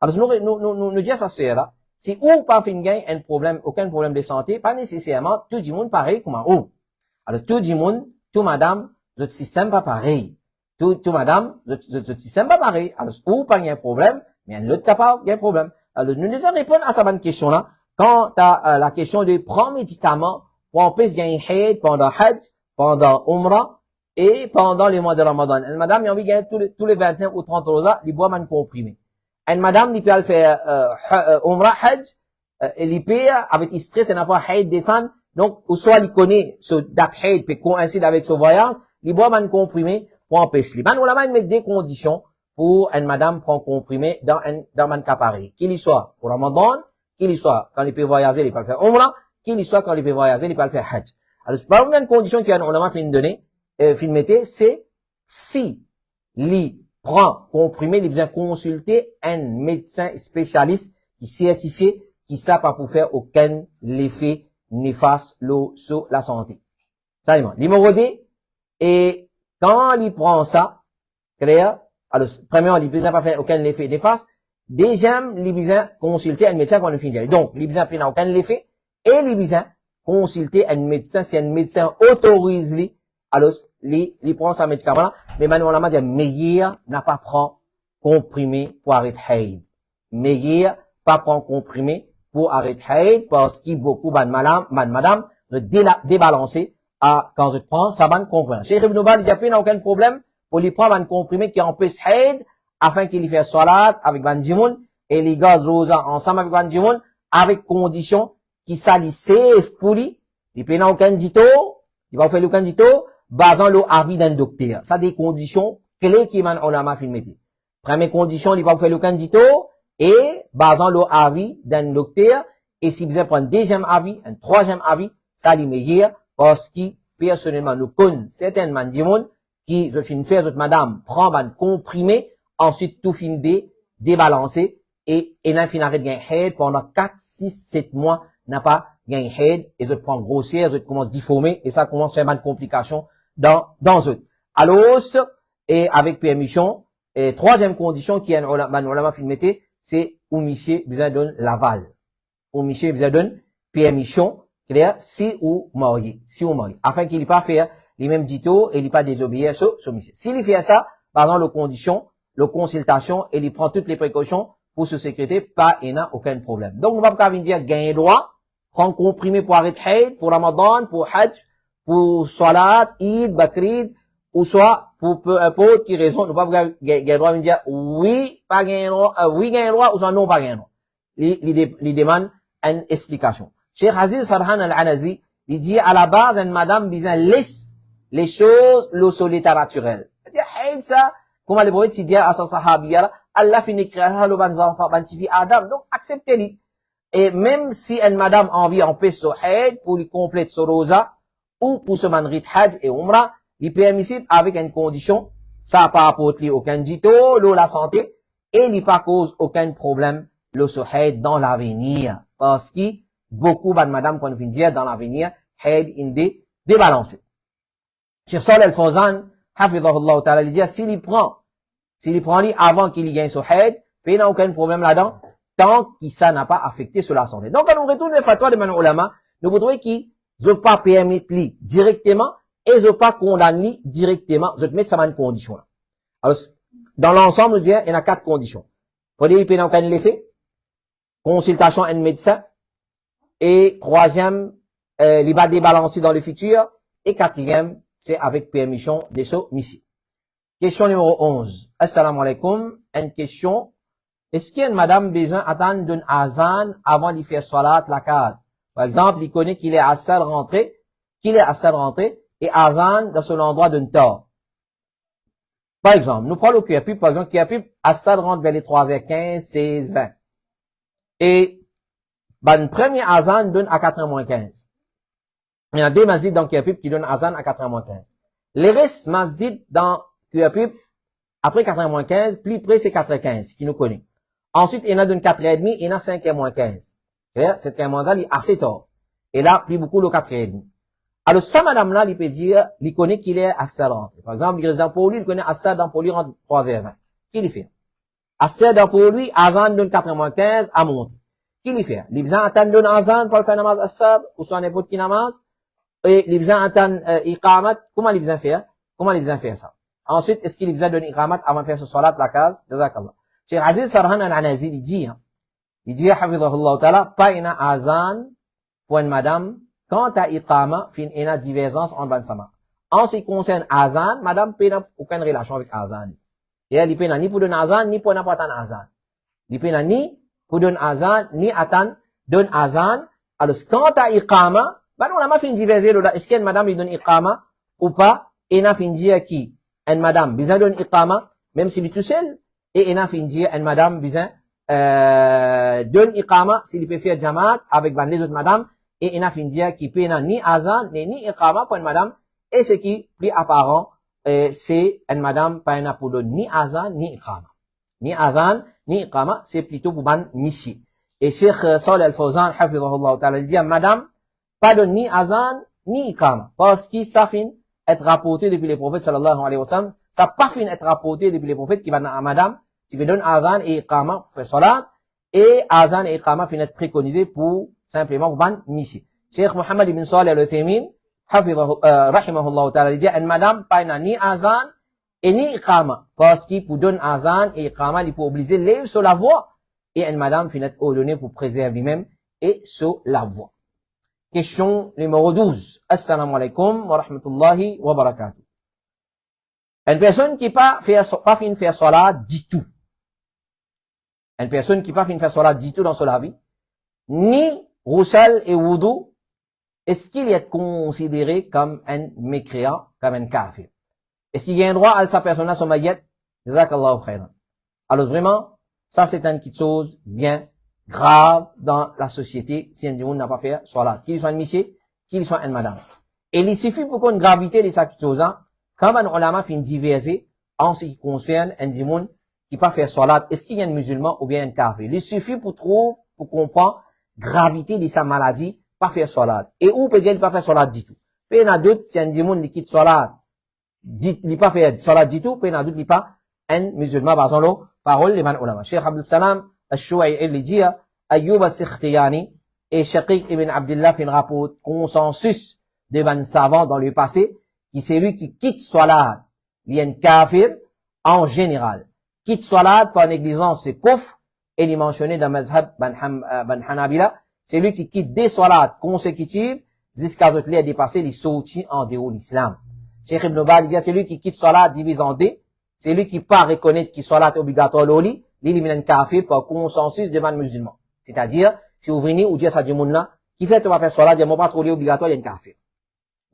Alors, nous disons ça, c'est là. Si ou pas fin gagne un problème, aucun problème de santé, pas nécessairement tout le monde pareil comme ou. Alors, tout le monde, tout madame, votre système pas pareil. Tout madame, votre système pas pareil. Alors, ou pas un problème, mais un autre capable, il y a un problème. Alors, nous devons répondre à cette bonne question-là. Quand t'as la question de prendre médicaments pour empêcher de gagner haid pendant Hajj, pendant Umrah, et pendant les mois de Ramadan. Une madame, il a envie de gagner tous les 29 ou 30 rosas, il boit man comprimé. Une madame, il peut faire Umrah, Hajj, il peut, avec stress, il n'a pas haid descendre, Donc, ou soit il connaît ce date haid peut coïncider avec ce voyage, il boit un comprimé pour empêcher. Ben, ulama, il met des conditions pour une madame prend comprimé dans un cas pareil. Qu'il y soit pour Ramadan, qu'il y soit quand il peut voyager, il peut le faire Umrah, qu'il y soit quand il peut voyager, il peut le faire Hajj. Alors, c'est pas une condition qu'il y a un ulama fin donner, fin mettre, c'est si il prend comprimé, il vient consulter un médecin spécialiste qui certifié, qui sait pas pour faire aucun effet néfaste sur la santé. Ça y est, numéro 2, et quand il prend ça, clair, alors, premièrement, il ne pas faire aucun effet néfaste. Deuxième, il besoin consulter un médecin quand il finit. Donc, il besoin prendre aucun effet, et il besoin consulter un médecin, si un médecin autorise lui, alors, il prend sa médicament, mais maintenant, on a dit, meilleur n'a pas prendre comprimé pour arrêter haid. Meilleur pas prendre comprimé pour arrêter haid, parce qu'il beaucoup de madame, de débalancer quand je prends sa bonne comprimé. Cheikh Ibn Baz, il n'y a pas aucun problème pour lui prendre un comprimé qui empêche haid, afin qu'il y fasse salat avec Ban Jimoun, et les garde rosa ensemble avec Ban Jimoun, avec condition qui s'allie safe pour lui, il peut n'a aucun dito, il va faire aucun dito, basant l'avis d'un docteur. Ça des conditions clés qui m'en ulama fin metti. Première condition, il va faire aucun dito, et basant l'avis d'un docteur, et si vous prenez un deuxième avis, un troisième avis, ça les meilleur, parce qu'il, personnellement, nous connaît certaines Ban Jimoun, qui, je finis faire, madame, prend un comprimé, ensuite tout fin débalancer, et n'a fin arrêt de gagner haid pendant 4, 6, 7 mois, n'a pas gagné haid, et je prends grossière, je commence à difformer, et ça commence à faire une complication dans eux. Alors, et avec permission, et troisième condition qui est un ulama fin mettez, c'est, ou monsieur, besoin donne l'aval. Ou monsieur, besoin donne permission, clair, si ou marié, afin qu'il n'ait pas faire les mêmes dito, et il n'ait pas désobéir sur monsieur. S'il fait ça, par exemple, les conditions, le consultation, et il prend toutes les précautions pour se sécuriter, pas, et n'a aucun problème. Donc, nous ne pouvons pas dire, gagner droit, prendre comprimé pour arrêter haid, pour Ramadan, pour Hajj, pour Salat, Eid, Bakrid, ou soit, pour peu importe qui raison, nous ne pouvons pas gagner droit, dire, oui, pas gagner droit, oui, gagner droit, ou soit non, pas gagner droit. Il demande une explication. Cheikh Aziz Farhan Al-Anazi, il dit, à la base, une madame, besoin laisse les choses, sur l'état naturel. C'est-à-dire, haid, ça, comment les prophètes disent à sa sahabiya, Allah finit créer le ban enfant, ban tifi Adam, donc acceptez-les. Et même si une madame a envie en paix sur haid, pour lui compléter son rosa, ou pour se manrit hajj et umrah, il est permissible avec une condition, ça n'a pas apporté aucun dito, la santé, et il n'y pas cause aucun problème, sur haid dans l'avenir. Parce que, beaucoup de madame, qu'on vient dire dans l'avenir, haid in débalancé. Cheikh Saleh Al-Fawzan, hafidhahullah ta'ala, il dit, s'il prend lui avant qu'il y gagne son haid, il n'y a aucun problème là-dedans, tant que ça n'a pas affecté sur la santé. Donc, quand on retourne les fatwas de Manu Ulama, nous pouvons trouver qu'ils ne pas permettre lui directement, et ils ne pas condamner directement, ils mettre ça une condition là. Alors, dans l'ensemble, nous disons, il y a 4 conditions. Pour dire, il peut aucun effet, consultation un médecin, et troisième, il va débalancer dans le futur, et quatrième, c'est avec permission des missions. Question numéro 11. Assalamu alaikum. Une question. Est-ce qu'il y a une madame besoin d'attendre d'un azan avant d'y faire salat la case? Par exemple, il connaît qu'il est à salle rentrée, et azan dans son endroit d'un tort. Par exemple, nous prenons le QAPUB, par exemple, QAPUB, à salle rentre vers les 3h15, 16, 20. Et, ben, premier azan donne à 4h-15. Il y a 2 masjids dans QAPUB qui donnent azan à 4h-15. Les restes masjids dans QAPUB, après 4h-15, plus près c'est 4h15, qui nous connaît. Ensuite, il y en a d'une 4h30, il y en a 5h-15. Cette 5h-15, il est assez tard. Et là, plus beaucoup le 4h30. Alors, ça, madame-là, il peut dire, il connaît qu'il est à 7h. Par exemple, il reste pour lui, il connaît à 7h pour lui rentre 3h20. Qu'il y fait? À 7h pour lui, azan d'une 4h-15 à monter. Qu'il y fait? Il besoin d'attendre d'une azan pour faire namaz à 7h, ou soit n'importe qui namaz. Et il besoin d'attendre, iqamat. Comment il besoin faire? Ça? Ensuite, est-ce qu'il y a besoin d'un iqamat avant de faire ce salat, la case? Jazakallah. Cheikh Aziz Farhan Al-Anazi, il dit, hafidhahullah ta'ala, pas une azan pour une madame, quant à iqama, fin une divergence entre ban sama. En ce qui concerne azan, madame n'a aucune relation avec azan. Et elle n'a ni pour donner azan, ni pour n'importe un azan. Il n'a ni pour donner azan, ni attendre donner azan. Alors, quant à iqama, Ben, on a ma fin diverser là. Est-ce qu'une madame lui donne iqama ou pas? Et n'a fin dire qui? Une madame, besoin donne iqama, même s'il est tout seul. Et n'a fin dire une madame, besoin, donne iqama s'il peut faire jamaat avec ben, les autres madames. Et n'a fin dire qui peut ni azan, ni iqama pour une madame. Et ce qui, plus apparent, c'est une madame, pas une pour donner ni azan, ni iqama. Ni azan, ni iqama, c'est plutôt pour ban missi. Et Cheikh Salih Al-Fawzan, hafidhahullah ta'ala, il dit à madame, pas de ni azan, ni iqama. Parce que ça finit être rapporté depuis les prophètes, sallallahu alayhi wa sallam. Ça pas fini être rapporté depuis les prophètes qui va à madame, tu peux donner azan et iqama pour faire salat. Et azan et iqama finissent être préconisés pour, simplement, pour ban missi. Cheikh Mohammed ibn Salih Al-Uthaymin, rahimahullah ta'ala, il dit à madame, pas ni azan, et ni iqama. Parce qu'il pour donner azan et iqama, il peut obliger les sur la voie. Et une madame finit ordonnée pour préserver lui-même et sur la voie. Question numéro 12. Assalamu alaikum wa rahmatullahi wa barakatuh. Une personne qui pas fin faire salat du tout. Une personne qui pas fin faire salat du tout dans sa vie, ni roussal et wudu, est-ce qu'il est considéré comme un mécréant, comme un kafir? Est-ce qu'il y a un droit à sa personne à son maïet? Jazakallahu khairan. Alors vraiment, ça c'est une petite chose bien grave dans la société si un monde n'a pas fait salat. Qu'il soit un monsieur, qu'il soit une madame. Et il suffit pour qu'on gravité de cette chose, comme un ulama fin diverser en ce qui concerne un monde qui pas fait salat. Est-ce qu'il y a un musulman ou bien un kafir? Il suffit pour comprendre gravité de sa maladie, pas faire salat. Et où peut dire il pas faire salat du tout? Puis il y en a d'autres, si un monde qui quitte salat, il pas fait salat du tout, puis il y en a d'autres qui pas un musulman, par exemple, parole les man ulama. Cheikh Abdul Salam Al-Shuwa'i il dit Ayyub al-Sikhtiyani et Shaqiq ibn Abdullah fait un rapport consensus de ban savants dans le passé qui c'est lui qui quitte salat, il y a un kafir en général. Quitte salat par négligence c'est kufr et il est mentionné dans madhab ban Hanabila, c'est lui qui quitte des salats consécutives jusqu'à ce qu'il ait dépassé les sorties en dehors de l'islam. Cheikh Ibn Baz dit c'est lui qui quitte salat divisé en deux. C'est lui qui pas reconnaître qu'il soit là obligatoire l'oli, l'éliminer kafir par consensus devant le musulman. C'est-à-dire, si vous venez ou dire ça du monde là, qui fait tu vas faire salat, il n'y a pas trop obligatoire, il y a une kafir.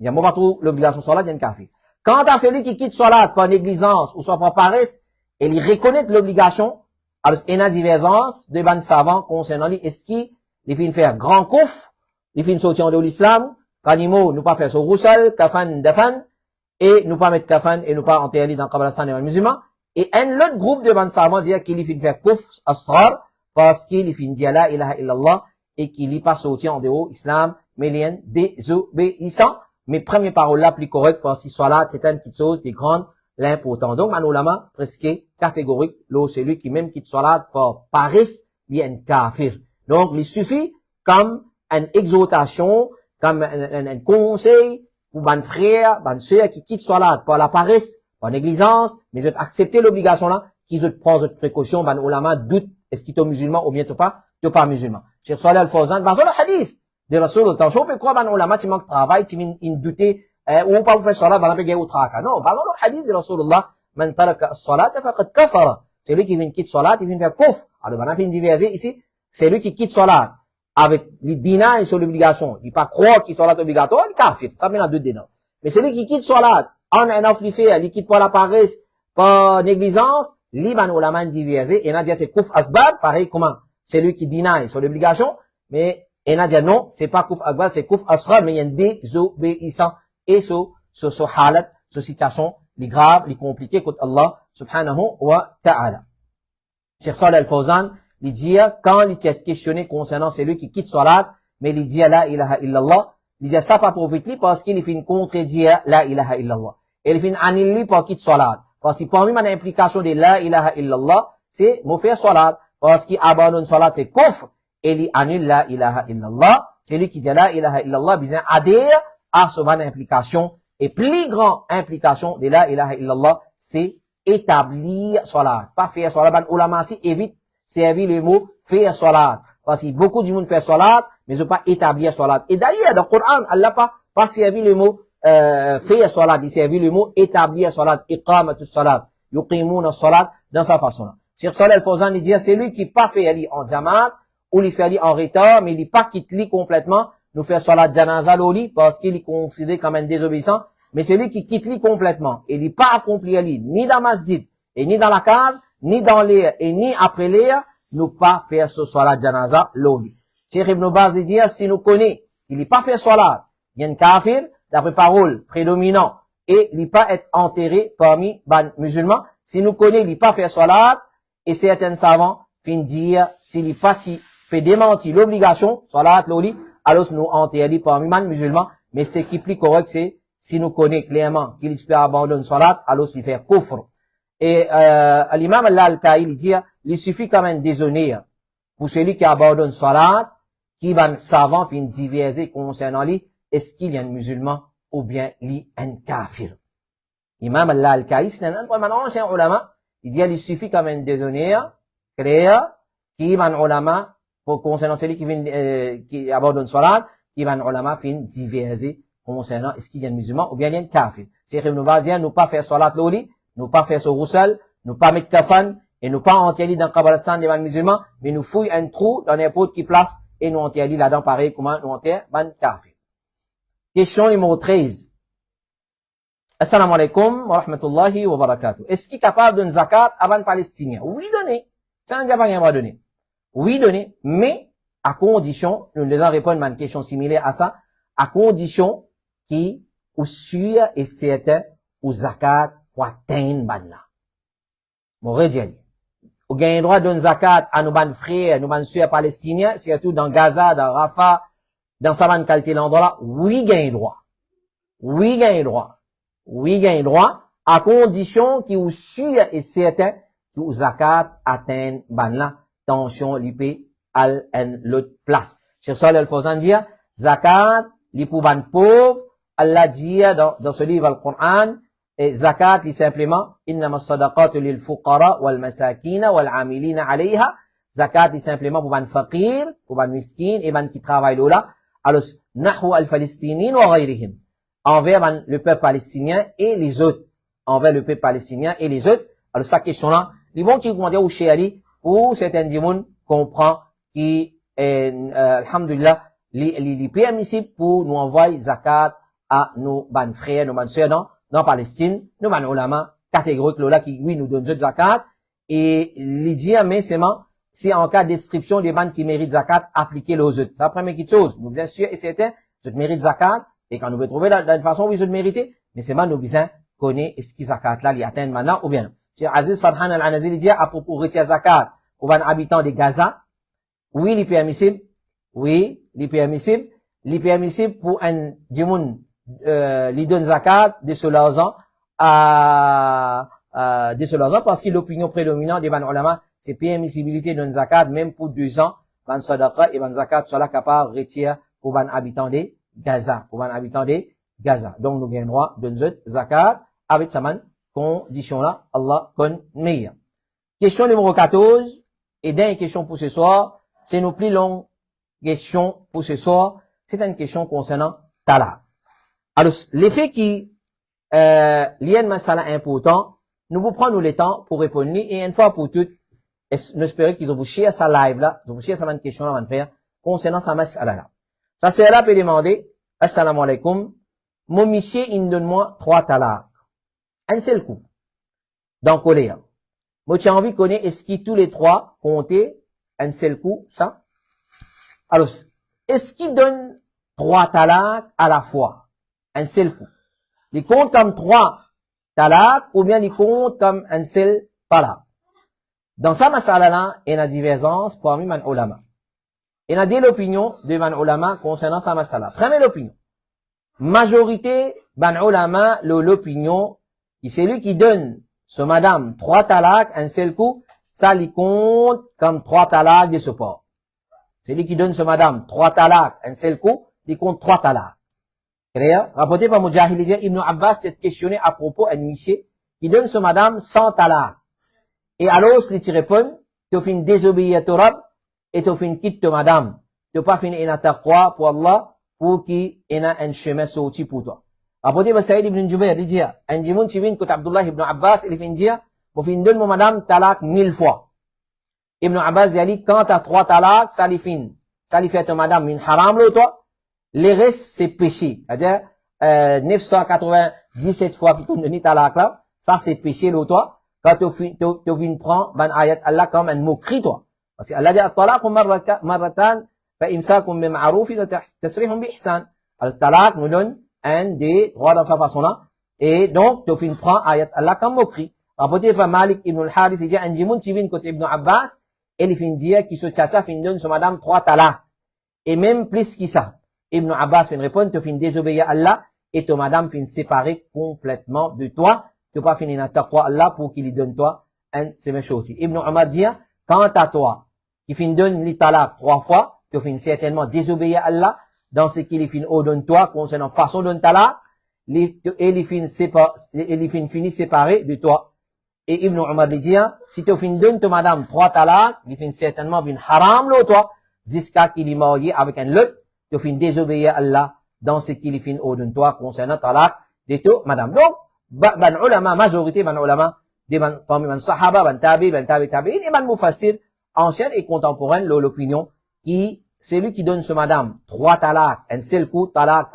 Il n'y a pas trop l'obligation salat, il y a une kafir. Quant à celui qui quitte salat par négligence ou soit par paresse, et il reconnaît l'obligation, alors il y a une divergence de ban savants concernant lui, est-ce qu'il fait faire grand kouf, il fait sortir de l'islam, kanimo, nous pas faire sur roussal, kafan, dafan, et nous pas mettre kafan et nous pas enterrer dans Kabbalastan et les musulmans. Et un autre groupe de ban savants dit qu'il fait faire kufr asrar parce qu'il fait dire la ilaha illallah et qu'il n'est pas sorti en dehors islam, mais il est désobéissant. Mais première parole là plus correcte parce que salat c'est une petite chose de grande l'important. Donc manolama presque catégorique, là c'est lui qui même quitte salat par paresse, il est un kafir. Donc il suffit comme une exhortation, comme un conseil pour ban frère, ban sœur qui quitte salat par la paresse, par négligence, mais ils ont accepté l'obligation là, qu'ils ont pris des précautions, ban ulama doute, est-ce qu'il est musulman ou bien t'es pas musulman. Cheikh Salih Al-Fawzan, dans le hadith de Rasul, tant on peut croire ban ulama, tu manques de travail, tu m'in douter, ou pas vous faire salat, ban apé ou traka. Non, dans le hadith de Rasulullah, man taraka as-salat, faqad kafara. C'est lui qui vient quitter salat, il vient faire kufr. Alors ban apé diverser ici, c'est lui qui quitte salat avec les dîners sur l'obligation. Il pas croire qu'il soit obligatoire, il kafir. Ça vient à deux dîners. Mais celui qui quitte salat, en un afflifé, il quitte pas la paresse, par négligence, l'Iban ou la main diversée, et on a dit c'est kuf akbar, pareil, comment? C'est lui qui dîne sur l'obligation, mais, et on a dit non, c'est pas kuf akbar, c'est kuf asrar, mais il y a un désobéissant, et sur halat, sur situation, les graves, les compliquées, contre Allah, subhanahu wa ta'ala. Cheikh Salih Al-Fawzan, il dit, quand il était questionné concernant celui qui quitte salat, mais il dit la ilaha illallah, il dit ça pas profite lui parce qu'il fait une contredire la ilaha illallah. Et il fait une annule par quitte salat. Parce que parmi mon implication de la ilaha illallah, c'est me faire salat. Parce qu'il abandonne salat, c'est kufr. Et il annule la ilaha illallah. C'est lui qui dit la ilaha illallah, besoin adhère à ce bonne implication. Et plus grande implication de la ilaha illallah, c'est établir salat. Pas faire salat. Ben, ulama si évite servir le mot faire salat. Parce que beaucoup de monde fait salat, mais ils n'ont pas établir salat. Et d'ailleurs, dans le Coran, Allah pas servi le mot faire salat, il servi le mot établir salat, iqamatu salat, yuqimuna salat, dans sa façon-là. Cheikh Salih Al-Fawzan, il dit, c'est lui qui pas fait ali en jamaat, ou il fait ali en retard, mais il pas quitte lui complètement, nous faire salat janaza l'oli, parce qu'il est considéré comme un désobéissant, mais c'est lui qui quitte lui complètement, et il n'est pas accompli à lui, ni dans masjid, et ni dans la case, ni dans l'air, et ni après l'air, nous pas faire ce salat janaza l'oli. Cheikh Ibn Baz dit, si nous connaissons, il n'est pas fait salat, il y a une kafir, d'après parole prédominant, et il n'est pas être enterré parmi les musulmans, si nous connaissons, il n'est pas fait salat, et certains savants fin dire, s'il n'est pas fait démentir l'obligation, salat l'oli, alors nous enterrer parmi les musulmans, mais ce qui est plus correct, c'est, si nous connaissons clairement qu'il peut abandonner salat, alors il fait kufr. Et l'imam al-Alkaï, il dit, il suffit quand même déshonneur pour celui qui abandonne salat, qui va savant fin diverser concernant lui, est-ce qu'il y a un musulman ou bien lui un kafir. Imam al-Alkaï, c'est un ancien ulama, il dit, il suffit quand même déshonneur, clair, qui va un ulama, pour concernant celui qui abandonne salat, qui va un ulama fin diverser concernant est-ce qu'il y a un musulman ou bien il y a un kafir. C'est que nous va dire, nous pas faire salat l'oli, nous pas faire ce roussel, nous pas mettre kafan, et nous pas enterrer dans Kabbalistan devant les musulmans, mais nous fouillons un trou dans n'importe qui place, et nous enterrer là-dedans pareil, comment nous enterrer, ban kafir. Question numéro 13. Assalamu alaikum wa rahmatullahi wa barakatuh. Est-ce qu'il est capable d'une zakat avant palestinien? Oui, donner. Ça n'a pas rien à donner. Oui, donner, mais à condition, nous les en répondre à une question similaire à ça, à condition qui, ou sûr et certain, ou zakat, ou atteindre banna. Mon redire. Ou gagne droit d'une zakat à nos ban frères, nos ban sœurs palestiniens, surtout dans Gaza, dans Rafah, dans sa ban qualité l'endroit, oui, gagne droit. Oui, gagne droit. Oui, gagne droit, à condition qui, ou sûr et certain, que ou zakat atteindre banna. Tension, l'IP, al en l'autre place. Cheikh Salih Al-Fawzan dit, zakat, li pour ban pauvre, Allah dit dans ce livre Al-Qur'an, et zakat, li simplement, innama sadaqatu lil fuqara wal masakina wal amilina alayha, zakat, li simplement pour ban faqir, pour ban miskin, et ban qui travaille là, alors, nahu al-Palestinin wa ghayrihim, envers le peuple palestinien et les autres, envers le peuple palestinien et les autres. Alors, sa question-là, les bons qui vont dire au chéri, ou certains dimoun comprend qui est, alhamdulillah, les permissibles pour nous envoyer zakat à nos ban frères, nos ban sœurs dans Palestine, nos ban ulama, catégorique, là, qui, oui, nous donnent zakat, et les dire, mais c'est en cas de description des ban qui méritent zakat, appliquer aux autres. C'est la première chose. Nous bien sûr et certains, ils méritent zakat, et quand nous pouvons trouver d'une façon où ils méritent, mais c'est mal, nous besoin connaître est-ce qu'ils zakat là, ils atteignent maintenant, ou bien. Cheikh Aziz Farhan Al-Anazili dit à propos de zakat pour les habitants de Gaza, oui, il est permissible, oui, il est permissible, pour un djimoun, li donne zakat de cela parce que l'opinion prédominante des ban ulama, c'est permissibilité d'une zakat même pour 2 ans, ban sadaqa et ban zakat soit capable de retirer pour les habitants de Gaza, Donc, nous gagnons droit d'une zakat avec sa man condition là, Allah connaît meilleur. Question numéro 14, et dernière question pour ce soir, c'est nos plus longues questions pour ce soir, c'est une question concernant talaq. Alors, l'effet qui, lié une masala important, nous vous prenons le temps pour répondre, et une fois pour toutes, nous espérons qu'ils ont vous share sa live là, ils ont vous share sa question là, avant de faire, concernant sa masala là. Ça, c'est là, peut demander, assalamu alaikum, mon monsieur, il donne-moi 3 talaq. Un seul coup. Dans colère. Moi, tu as envie de connaître, est-ce qu'ils tous les 3 compter un seul coup, ça? Alors, est-ce qu'ils donnent 3 talaq à la fois? Un seul coup. Ils comptent comme 3 talaq, ou bien ils comptent comme un seul talaq. Dans ça, masala-là, il y a divergence parmi man ulama. Il y a deux opinions de man ulama concernant sa masala. Première opinion. Majorité, man ulama, l'opinion, qui c'est lui qui donne ce madame 3 talaq, un seul coup, ça lui compte comme 3 talaq de support. C'est lui qui donne ce madame 3 talaq, un seul coup, il compte 3 talaq. Clair? Rapporté par Mujahid Ibn Abbas s'est questionné à propos d'un monsieur qui donne ce madame 100 talaq. Et alors, si tu réponds, tu fin désobéir à ton Rab, et tu fin quitte madame. Tu pas fin ina taqwa pour Allah, pour qui ina un chemin sorti pour toi. Rapporté par Saïd ibn Jubair, il dit, un dimoun qui vient côté Abdullah ibn Abbas, il vient dire, pour fin donne mon madame talaq 1000 fois. Ibn Abbas dit, quand t'as 3 talaq, ça lui fait ton madame min haram le toi. les restes, c'est péché. C'est-à-dire, 997 fois que tu donné talak là, ça c'est péché, là, toi. Quand tu viens prendre, ban ayat Allah comme un moquerie, toi. Parce que Allah dit, at-talaq marratan, fa imsakum bi ma'ruf wa tasrihum bi ihsan. Alors, talak nous donne un des droits dans sa façon là. Et donc, tu viens prendre ayat Allah comme moquerie. Rapporté par Malik ibn al-Harith, il dit, un djimoun, tu viens côté Ibn Abbas, et il fin dire qu'il se tchatcha, fin donne sur madame 3 talak. Et même plus que ça. Ibn Abbas fin répondre, tu fin désobéir à Allah, et ton madame fin séparer complètement de toi. Tu pas finir à taqwa Allah pour qu'il lui donne toi un ces choses. Ibn Omar dit, quant à toi, qui fin donne les talak 3 fois, tu fin certainement désobéir à Allah, dans ce qu'il fin ordonne toi, concernant façon de talak, et il fin finit séparé de toi. Et Ibn Omar dit, si tu fin donne ton madame 3 talak, il fin certainement bin haram là toi, jusqu'à qu'il est marié avec un lot, tu fin désobéir à Allah, dans ce qu'il fin ordonne toi, concernant talak de toi, madame. Donc, ban ulama, majorité ban ulama, parmi ban sahaba, ban tabi'in, et ban mufassir, ancienne et contemporaine, l'opinion, qui, c'est lui qui donne ce madame 3 talak, un seul coup, talak,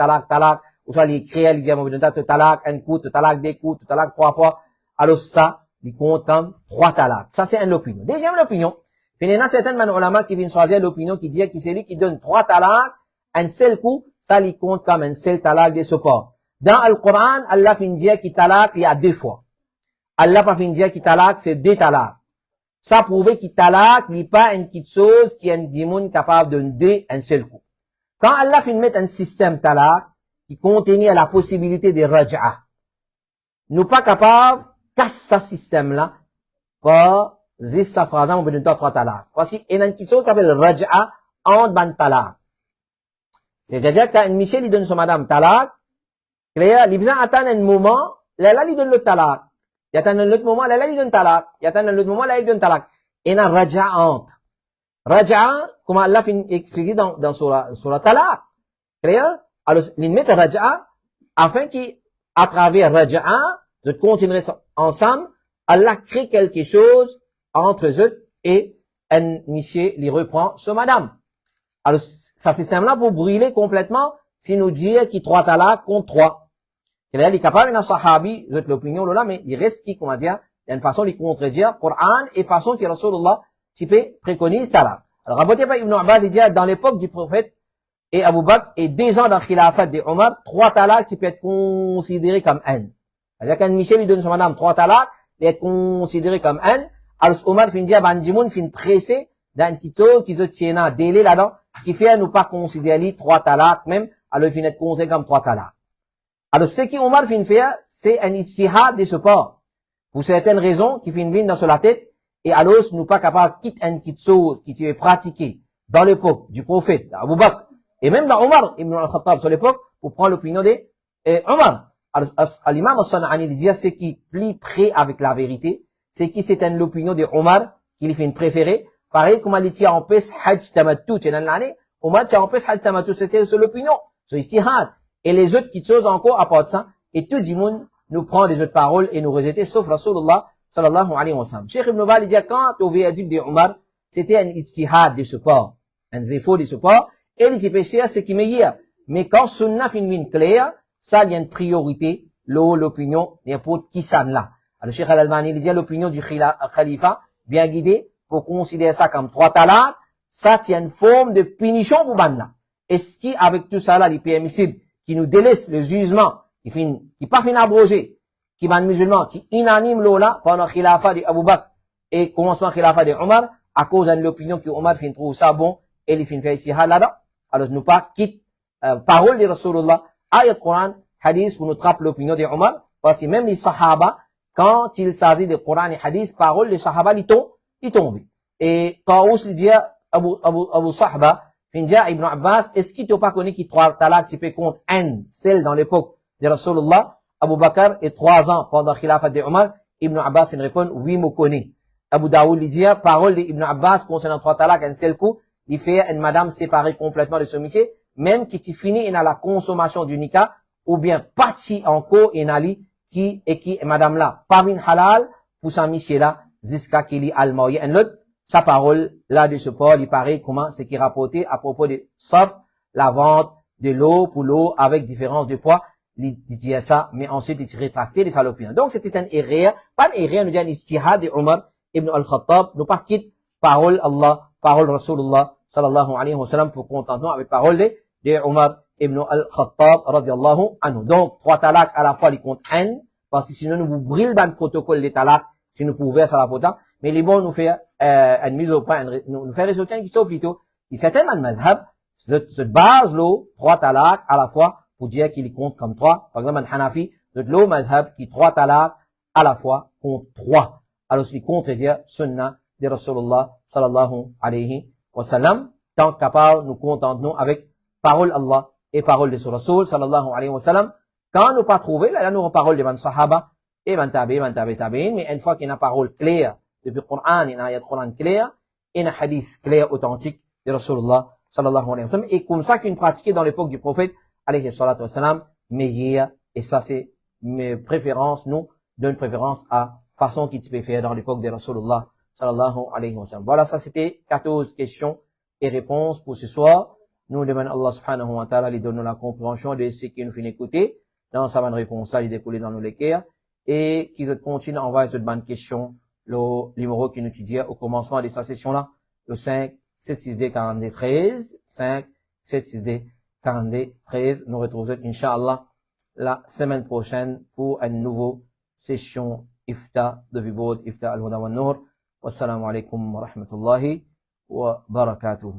ou soit les créer, les diamants, talak, un coup, talak, des coups, talak 3 fois, alors ça, il compte comme 3 talak. Ça, c'est une opinion. Deuxième opinion, il y en a certains ban ulama qui viennent choisir l'opinion qui dit que c'est lui qui donne 3 talak, un seul coup, ça, il compte comme un seul talak de support. Dans le Coran, Allah fin dire qu'il talak, il y a 2 fois. Allah pas fin dire qu'il talak, c'est 2 talak. Ça prouve qu'il talak, il n'est pas une petite chose qui est un démon capable de donner un seul coup. Quand Allah fin mettre un système talak, qui contenait la possibilité de raja'a, nous pas capables, casser ce système-là, pour dire sa phrase, on peut donner 3 talak. Parce qu'il y a une petite chose qui s'appelle raja'a, en ban talak. C'est-à-dire quand Michel, il donne son madame talak, clair, il besoin attendre un moment, là, il donne le talak. Il attend un autre moment, là, il donne talak. Il attend un autre moment, là, il donne talak. Et na raja'a entre. Raja'a, comme Allah fin expliqué dans sur la talak. Clair? Alors, il met raja'a, afin qu'à travers raja'a, de continuer ensemble, Allah crée quelque chose entre eux et un monsieur, il reprend ce madame. Alors, ça système-là pour brûler complètement, si nous dire qu'il 3 talak contre 3. Et là, il est capable d'un sahabi, vous êtes l'opinion là, mais il reste qui, comment dire, il y a une façon de contredire Coran et façon que Rasulullah, préconise talak. Alors, rapporté par Ibn Abbas, il dit, dans l'époque du prophète et Abu Bakr, et 2 ans dans le khilafat de Omar, 3 talak, qui peut être considéré comme un. C'est-à-dire, quand Michel lui donne son madame 3 talak, il est considéré comme un. Alors, Omar fin dit, Bandimoun fin pressé, dans une petite chose, qui se tient un délai là-dedans, qui fait à nous pas considérer 3 talak même, alors il finit être considéré comme 3 talak. Alors, ce qui Omar fin faire, c'est un ijtihad de ce port. Pour certaines raisons, qui fin venir dans la tête, et alors, nous pas capables de quitter une petite chose qui était pratiquée dans l'époque du prophète, d'Abu Bakr, et même dans Omar, Ibn al-Khattab, sur l'époque, pour prendre l'opinion de Omar. Alors, l'imam al-San'ani dit, ce qui est plus près avec la vérité, c'est qui c'est l'opinion de Omar, qu'il fait une préférée. Pareil, comme il tient en pes hajj tamattu, tu dans l'année, Omar tient en pes hajj tamattu, c'était sur l'opinion, sur ijtihad. Et les autres petites choses encore apportent ça, et tout le monde nous prend les autres paroles et nous rejette, sauf Rasulullah, sallallahu alayhi wa sallam. Cheikh Ibn Bal, il dit, quand au verdict de Omar, c'était un ijtihad de support, un zéfo de support, et il dit, péché, c'est qui meilleur. Mais quand sunnah fin clair, ça, il y a une priorité, l'opinion, n'importe qui ça là. Alors, Cheikh Al-Albani, il dit, l'opinion du khalifa, bien guidé, pour considérer ça comme 3 talak, ça tient une forme de punition pour banna. Est-ce qu'avec tout ça là, les permissibles, qui nous délaissent le jugement, qui pas fin abrogé, qui ban musulman, qui inanime là, pendant le khilafa de Abu Bakr, et commencement le khilafa de Omar, à cause de l'opinion que Omar fin trouve ça bon, et il fin fait ici là-dedans. Alors, nous pas quitte, parole de Rasulullah, ayat Coran, hadith, pour nous trapper l'opinion de Omar, parce que même les sahaba, quand il s'agit de Coran et hadith, parole des sahaba, ils tombent. Et Taous lui dit, Abu Sahba, il dit à Ibn Abbas, est-ce qu'il t'a pas connu qu'il 3 talak, tu peux compte un, celle dans l'époque de Rasulullah, Abu Bakr, et 3 ans pendant le khilafat de Omar? Ibn Abbas il répond, oui, me connais. Abu Daoud lui dit, parole d'Ibn Abbas concernant 3 talak, un seul coup, il fait une madame séparée complètement de ce monsieur, même qui t'y finit dans la consommation du nikah, ou bien parti encore et nali, qui madame là, pas une halal, pour sa monsieur là, jusqu'à qu'il y al-mawi. Un autre, sa parole, là, de ce port, il paraît comment, ce qui est rapporté à propos de, sauf la vente de l'eau pour l'eau avec différence de poids, il dit ça, mais ensuite il rétracté les salopines. Donc c'était un erreur, pas une erreur, nous dit un ijtihad de Omar ibn al-Khattab, nous pas quitte parole Allah, parole Rasulullah sallallahu alayhi wa sallam pour contentement avec parole de Omar ibn al-Khattab radiallahu anhu. Donc 3 talaks à la fois, ils comptent un, parce que sinon nous vous brûlons le protocole des talaks, si nous pouvons faire la potin, mais les bons nous faire une mise au point, nous faire résultat qui sont plutôt, qui certainement madhab, cette base l'eau, 3 talaks à la fois, pour dire qu'il compte comme 3. Par exemple, un Hanafi, l'eau madhab qui 3 talaks à la fois compte 3. Alors c'est contredire sunna de Rasulullah sallallahu alayhi wa sallam. Tant capable, nous contentons avec parole Allah et parole de son Rasul sallallahu alayhi wa sallam. Quand nous pas trouvé, là nous avons parole de Van Sahaba et Van Tabi'in, mais une fois qu'il y a une parole claire depuis le Coran, il y a un ayat Coran clair, et un hadith clair authentique de Rasulullah sallallahu alayhi wa sallam. Et comme ça qu'une pratiquée dans l'époque du prophète alayhi salatu wa sallam, meilleure, et ça c'est mes préférences, nous donne préférence à façon qu'il peut faire dans l'époque de Rasulullah sallallahu alayhi wa sallam. Voilà, ça c'était 14 questions et réponses pour ce soir. Nous demandons Allah subhanahu wa ta'ala lui donne la compréhension de ce qui nous fait écouter. Dans sa bonne réponse, il découle dans nos lecteurs. Et qu'ils continuent à envoyer cette bonne question, le numéro qui nous dit au commencement de sa session-là, le 5 762 42 13, 5 762 42 13. Nous retrouvons, Inch'Allah, la semaine prochaine pour une nouvelle session Ifta de Vibod, Ifta al-Huda wa Nur. Wassalamu alaikum wa rahmatullahi wa barakatuh.